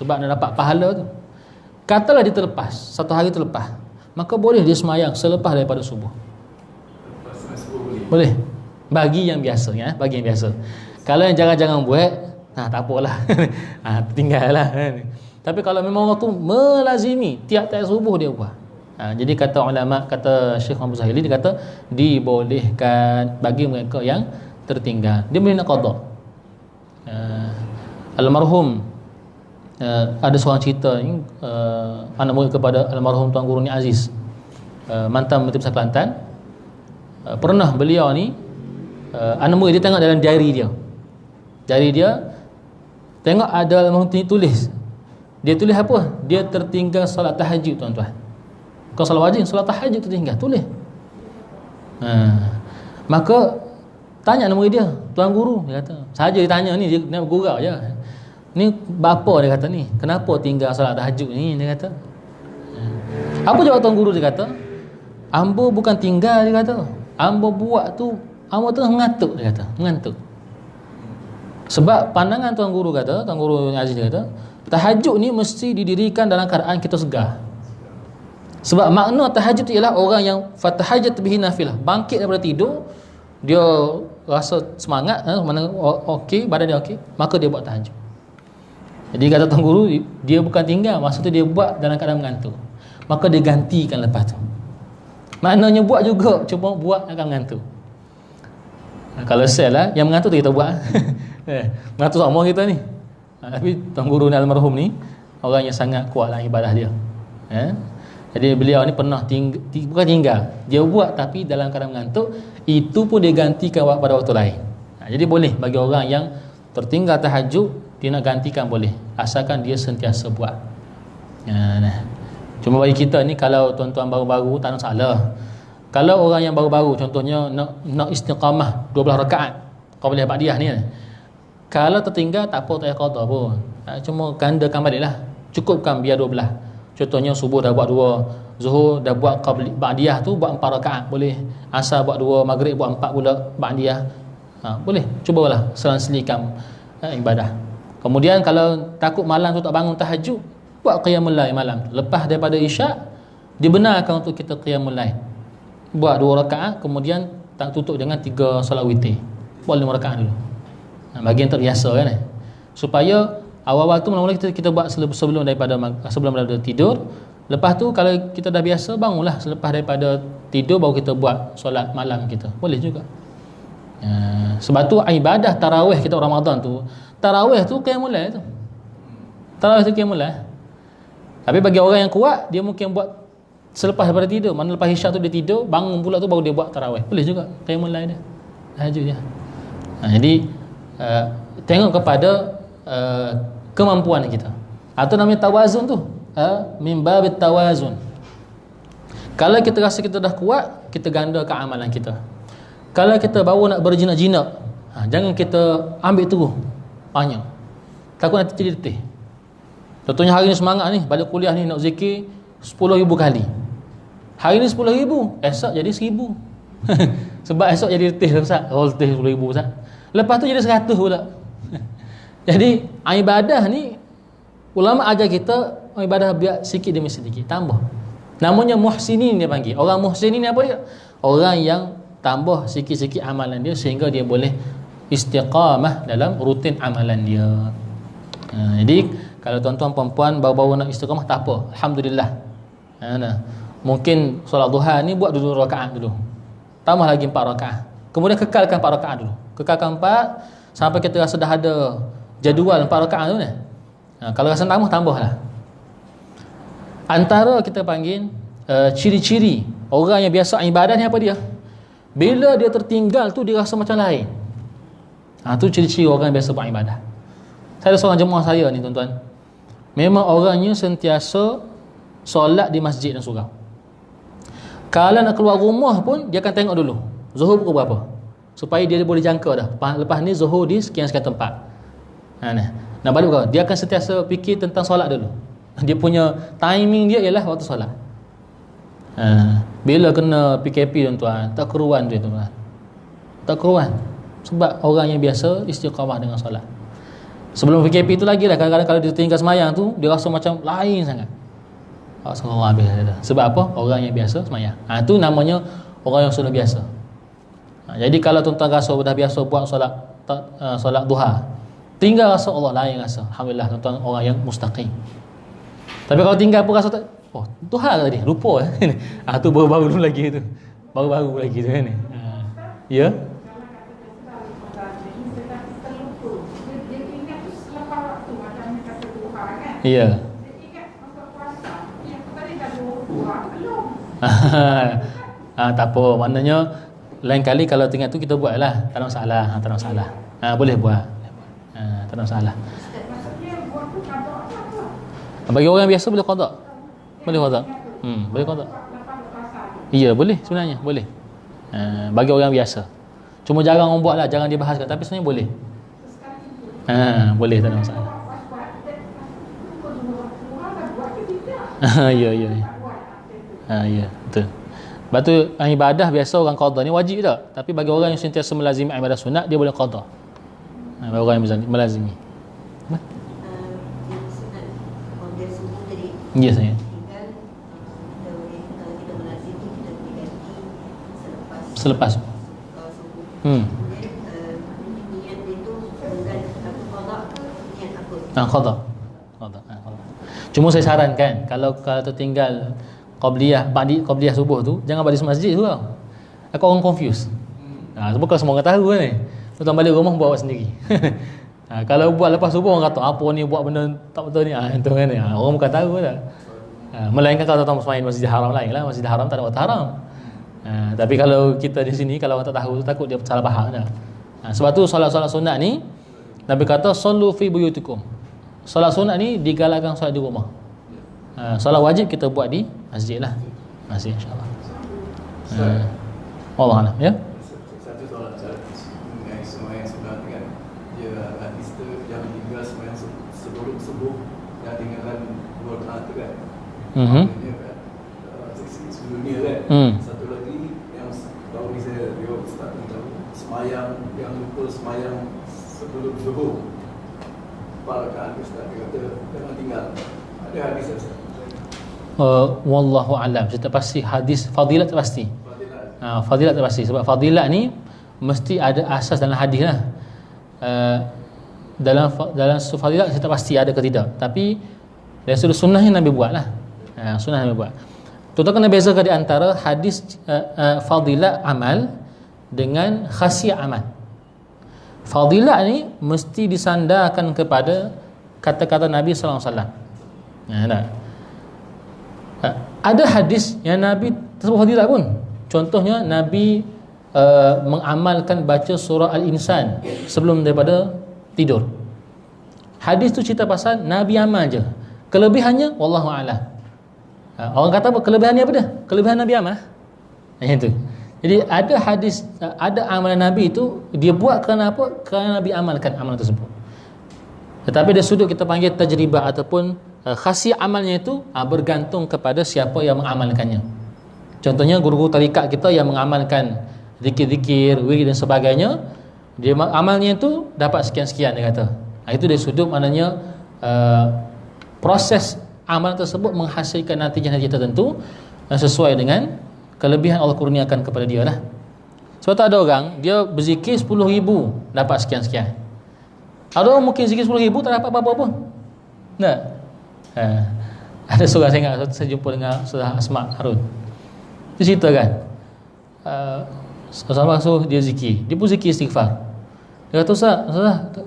sebab nak dapat pahala tu. Katalah dia terlepas, satu hari terlepas, maka boleh dia semayang selepas daripada subuh. Boleh. Bagi yang biasa ya, bagi yang biasa. Kalau yang jangan buat, tak apalah. Tinggallah kan. Tapi kalau memang orang tu melazimi tiap-tiap subuh dia buat. Jadi kata ulama, kata Syekh Muhammad Zahili, dia kata dibolehkan bagi mereka yang tertinggal. Dia boleh nak qada. Almarhum ada seorang cerita ni, anak murid kepada almarhum Tuan Guru Ni Aziz, mantan Menteri Besar Kelantan. Pernah beliau ni, anak murid dia tengok dalam diary dia. Diary dia tengok ada almarhum tulis. Dia tulis apa? Dia tertinggal solat tahajud, tuan-tuan. Kau solat wajib, solat tahajud tertinggal, tulis. Maka tanya anak murid dia, Tuan Guru, dia kata. Saja dia tanya ni, dia nak gurau je. Ni bapa dia kata ni, kenapa tinggal solat tahajud ni, dia kata. Apa jawab Tuan Guru, dia kata? Ambo bukan tinggal, dia kata. Ambo buat tu, ambo tengah mengantuk, dia kata. Mengantuk. Sebab pandangan Tuan Guru kata, Tuan Guru Aziz dia kata, tahajud ni mesti didirikan dalam keadaan kita segar. Sebab makna tahajud ialah orang yang fatahajat bihi nafilah, bangkit daripada tidur, dia rasa semangat, mana okey, badan dia okey, maka dia buat tahajud. Jadi kata Tuan Guru, dia bukan tinggal, maksudnya dia buat dalam keadaan mengantuk, maka dia gantikan lepas tu. Maknanya buat juga, cuma buat akan mengantuk. Kalau sel lah, yang mengantuk tu kita buat. Mengantuk sama kita ni. Tapi Tuan Guru ni almarhum ni orang yang sangat kuat dalam ibadah dia. Jadi beliau ni pernah bukan tinggal, dia buat tapi dalam keadaan mengantuk, itu pun dia gantikan pada waktu lain. Jadi boleh bagi orang yang tertinggal tahajud, dia nak gantikan boleh, asalkan dia sentiasa buat. Cuma bagi kita ni, kalau tuan-tuan baru-baru tak ada masalah. Kalau orang yang baru-baru, contohnya nak istiqamah 12 rakaat qabliyah ba'diyah ni, kalau tertinggal tak apa, tak payah qada pun. Cuma gandakan baliklah. Cukupkan biar 12. Contohnya subuh dah buat 2, zuhur dah buat qabli ba'diyah tu buat 4 rakaat boleh. Asar buat 2, maghrib buat 4 pula ba'diyah. Boleh. Cubalah selang-selikan ibadah. Kemudian kalau takut malam tu tak bangun tahajud, buat qiyamul lail malam. Lepas daripada isyak, dibenarkan untuk kita qiyamul lail. Buat 2 rakaat, kemudian tak tutup dengan 3 solat witir. Buat 5 rakaat dulu. Bagi yang terbiasa kan, supaya awal-awal tu mula-mula kita buat sebelum daripada tidur. Lepas tu kalau kita dah biasa, bangunlah selepas daripada tidur baru kita buat solat malam kita. Boleh juga. Sebab tu ibadah tarawih kita Ramadan tu, tarawih tu qiyamul lail tu. Tarawih tu qiyamul lail. Tapi bagi orang yang kuat, dia mungkin buat selepas daripada tidur. Mana lepas isyak tu dia tidur, bangun pula tu baru dia buat tarawih. Boleh juga qiyamul lail dia. Tahajud dia. Jadi tengok kepada kemampuan kita. Atau namanya tawazun tu, min babit tawazun. Kalau kita rasa kita dah kuat, kita gandakan amalan kita. Kalau kita baru nak berjinak-jinak, jangan kita ambil terus banyak, takut nanti jadi letih. Contohnya hari ni semangat ni, balik kuliah ni nak zikir 10,000 kali. Hari ni 10,000, esok jadi 1,000. Sebab esok jadi letih Ustaz. Letih 10,000 Ustaz. Lepas tu jadi 100 pula. Jadi ibadah ni, ulama ajar kita ibadah biar sikit demi sedikit, tambah. Namanya muhsinin dia panggil. Orang muhsinin ni apa dia? Orang yang tambah sikit-sikit amalan dia sehingga dia boleh istiqamah dalam rutin amalan dia. Jadi kalau tuan-tuan perempuan baru-baru nak istiqamah, tak apa, alhamdulillah. Mungkin solat duha ni buat 2 rakaat dulu, tambah lagi 4 rakaat, kemudian kekalkan 4 rakaat dulu, kekalkan 4 sampai kita rasa dah ada jadual 4 rakaat tu ni. Kalau rasa tambahlah. Antara kita panggil ciri-ciri orang yang biasa ibadah ni apa dia? Bila dia tertinggal tu dia rasa macam lain. Tu ciri-ciri orang yang biasa buat ibadah. Saya ada seorang jemaah saya ni tuan-tuan, memang orangnya sentiasa solat di masjid dan surau. Kalau nak keluar rumah pun dia akan tengok dulu zuhur pukul berapa, supaya dia boleh jangka dah, lepas ni zuhur di sekian-sekian tempat. Nak balik kau, dia akan sentiasa fikir tentang solat dulu. Dia punya timing dia ialah waktu solat. Bila kena PKP tuan-tuan, tak keruan tuan-tuan. Tak keruan. Sebab orang yang biasa istiqamah dengan solat. Sebelum PKP tu lagi lah, kadang-kadang kalau dia tinggal semayang tu, dia rasa macam lain sangat. Rasulullah habis kata. Sebab apa? Orang yang biasa semayang. Tu namanya orang yang sudah biasa. Jadi kalau tuan-tuan rasa dah biasa buat solat duha, tinggal rasa Allah lain rasa. Alhamdulillah tuan-tuan orang yang mustaqim. Tapi kalau tinggal pun rasa tak, duha tadi, lupa. Tu baru-baru lagi tu. Baru-baru lagi tu kan. Ya. Ya. Tak apa, maknanya lain kali kalau tinggal tu kita buat lah, tak ada masalah. Tak ada masalah. Boleh buat. Tak ada masalah. Bagi orang biasa boleh qada. Boleh qada. Boleh qada. Ya, boleh sebenarnya, boleh. Bagi orang biasa. Cuma jarang orang buat lah, jangan dibahaskan, tapi sebenarnya boleh. Boleh, tak ada masalah. Ya. Ya, betul. Lepas tu ibadah biasa orang qada ni wajib tak? Tapi bagi orang yang sentiasa melazimi ibadah sunat, dia boleh qada. Bagi orang yang melazimi. Ya saya. Selepas. Qada. Cuma saya sarankan kalau tertinggal qabliyah subuh tu, jangan balik masjid tu tau. Aku orang confuse. Sebab kalau semua orang tahu kan ni. Tuan balik rumah buat sendiri. Kalau buat lepas subuh orang kata apa ni buat benda tak betul ni. Itu kan ni. Orang bukan tahu dah. Melainkan kalau tuan semain Masjid Haram lain lah. Masjid Haram tak ada waktu haram. Tapi kalau kita di sini kalau orang tak tahu tu takut dia salah faham dah. Sebab tu solat-solat sunat ni Nabi kata sallu fi buyutikum. Solat sunat ni digalakkan solat di rumah. Solat wajib kita buat di masjid lah. Masjid insya-Allah. Allah alam ya. Satu solat semayang sunat kan. Dia hadis tu yang tinggal semayang sebelum subuh yang tinggalkan 2 rakaat tu kan. Sebelum ni kan. Satu lagi yang tahu ni saya Ustaz tahu semayang yang lupa semayang sebelum zuhur. Barakat Ustaz kata jangan tinggal. Ada hadis Ustaz. Wallahu alam. Saya tak pasti hadis fadilat tak pasti. Fadilat tak pasti sebab fadilat ni mesti ada asas dalam hadis lah. Dalam fadilat saya tak pasti ada ke tidak. Tapi dari sudut sunnahnya Nabi buat lah. Sunnah Nabi buat. Tuan-tuan kena bezakan di antara hadis fadilat amal dengan khasiat amal. Fadilat ni mesti disandarkan kepada kata-kata Nabi sallallahu alaihi wasallam. Ada hadis yang Nabi tersebut fadilat pun. Contohnya Nabi mengamalkan baca surah Al-Insan sebelum daripada tidur. Hadis tu cerita pasal Nabi amal je. Kelebihannya wallahu a'lam. Orang kata apa kelebihannya apa dia? Kelebihan Nabi amal. Itu. Jadi ada hadis, ada amalan Nabi itu dia buat kerana apa? Kerana Nabi amalkan amalan tersebut. Tetapi dari sudut kita panggil tajribah ataupun khasiat amalnya itu bergantung kepada siapa yang mengamalkannya. Contohnya guru-guru tarikat kita yang mengamalkan zikir-zikir, wirid dan sebagainya, dia amalnya itu dapat sekian-sekian dia kata. Itu dari sudut maknanya proses amalan tersebut menghasilkan natijah-natijah tertentu sesuai dengan kelebihan Allah kurniakan kepada dia lah. Sebab tu ada orang dia berzikir 10,000 dapat sekian-sekian. Ada orang mungkin zikir 10,000 tak dapat apa-apa pun. Tak? Ada seorang saya ingat saya jumpa dengan Saudara Asma Harun. Dia cerita kan Saudara suruh dia zikir. Dia pun zikir istighfar. Dia kata Ustaz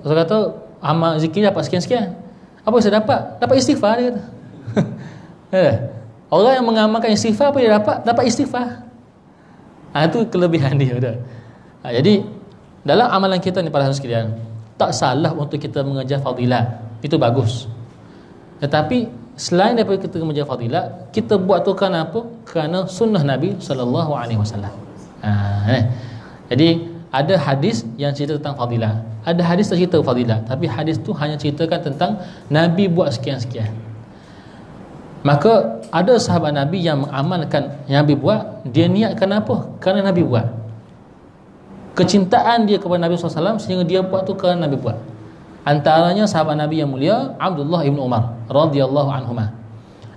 kata amal zikir dapat sekian-sekian. Apa yang saya dapat? Dapat istighfar dia kata. Orang yang mengamalkan istighfar apa dia dapat? Dapat istighfar. Itu kelebihan dia dah. Jadi dalam amalan kita ni para hadirin sekalian, tak salah untuk kita mengejar fadilat. Itu bagus. Tetapi selain daripada kita mengejar fadilat, kita buat tu kerana apa? Kerana sunnah Nabi sallallahu alaihi wasallam. Jadi ada hadis yang cerita tentang fadilat. Ada hadis tak cerita fadilat, tapi hadis tu hanya ceritakan tentang Nabi buat sekian-sekian. Maka ada sahabat Nabi yang mengamalkan yang Nabi buat, dia niatkan apa? Kerana Nabi buat. Kecintaan dia kepada Nabi SAW sehingga dia buat tu kerana Nabi buat. Antaranya sahabat Nabi yang mulia Abdullah ibn Umar radhiyallahu anhuma,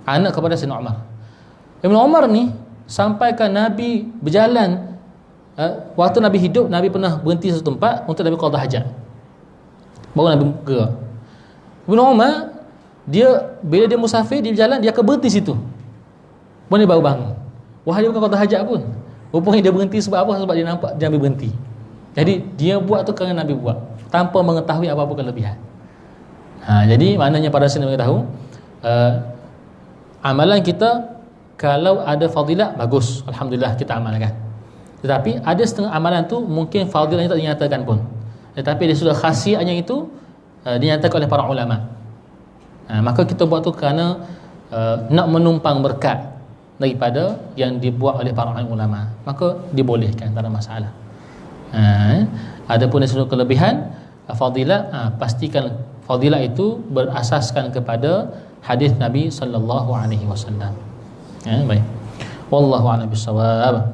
anak kepada Sayyidina Umar. Ibn Umar ni sampaikan Nabi berjalan, waktu Nabi hidup, Nabi pernah berhenti satu tempat untuk Nabi qada hajat, baru Nabi gerak. Ibn Umar, dia bila dia musafir, dia berjalan, dia akan berhenti situ, boleh baru bangun. Wah, dia bukan qada hajat pun, rupanya dia berhenti sebab apa? Sebab dia nampak dia Nabi berhenti. Jadi dia buat tu kerana Nabi buat, tanpa mengetahui apa-apa kelebihan. Jadi maknanya para sahabat tahu, amalan kita kalau ada fadilat, bagus, alhamdulillah kita amalkan. Tetapi ada setengah amalan tu mungkin fadilatnya tak dinyatakan pun, tetapi dia sudah khasiatnya itu dinyatakan oleh para ulama. Maka kita buat tu kerana nak menumpang berkat daripada yang dibuat oleh para ulama, maka dibolehkan, tak ada masalah. Adapun dari sudut kelebihan fadilat, pastikan fadilat itu berasaskan kepada hadis Nabi sallallahu alaihi wasallam. Baik. Wallahu a'lam bissawab.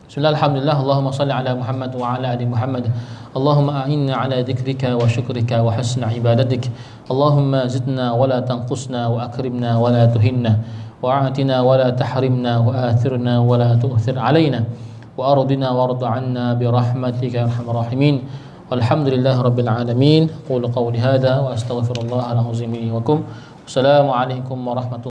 Bismillah, alhamdulillah, Allahumma salli ala Muhammad wa ala ali Muhammad. Allahumma a'inna ala dhikrika wa syukrika wa husna ibadatik. Allahumma zidna wa la tanqusna wa akrimna wa la tuhinna wa a'tina wa la tahrimna wa athirna wa la tu'thir alaina wa ardina warda 'anna bi rahmatika ya arhamar rahimin. Walhamdulillahi rabbil alamin. Qulu qawli hadha wa astaghfirullah al-azim li wa lakum. Assalamu alaikum warahmatullahi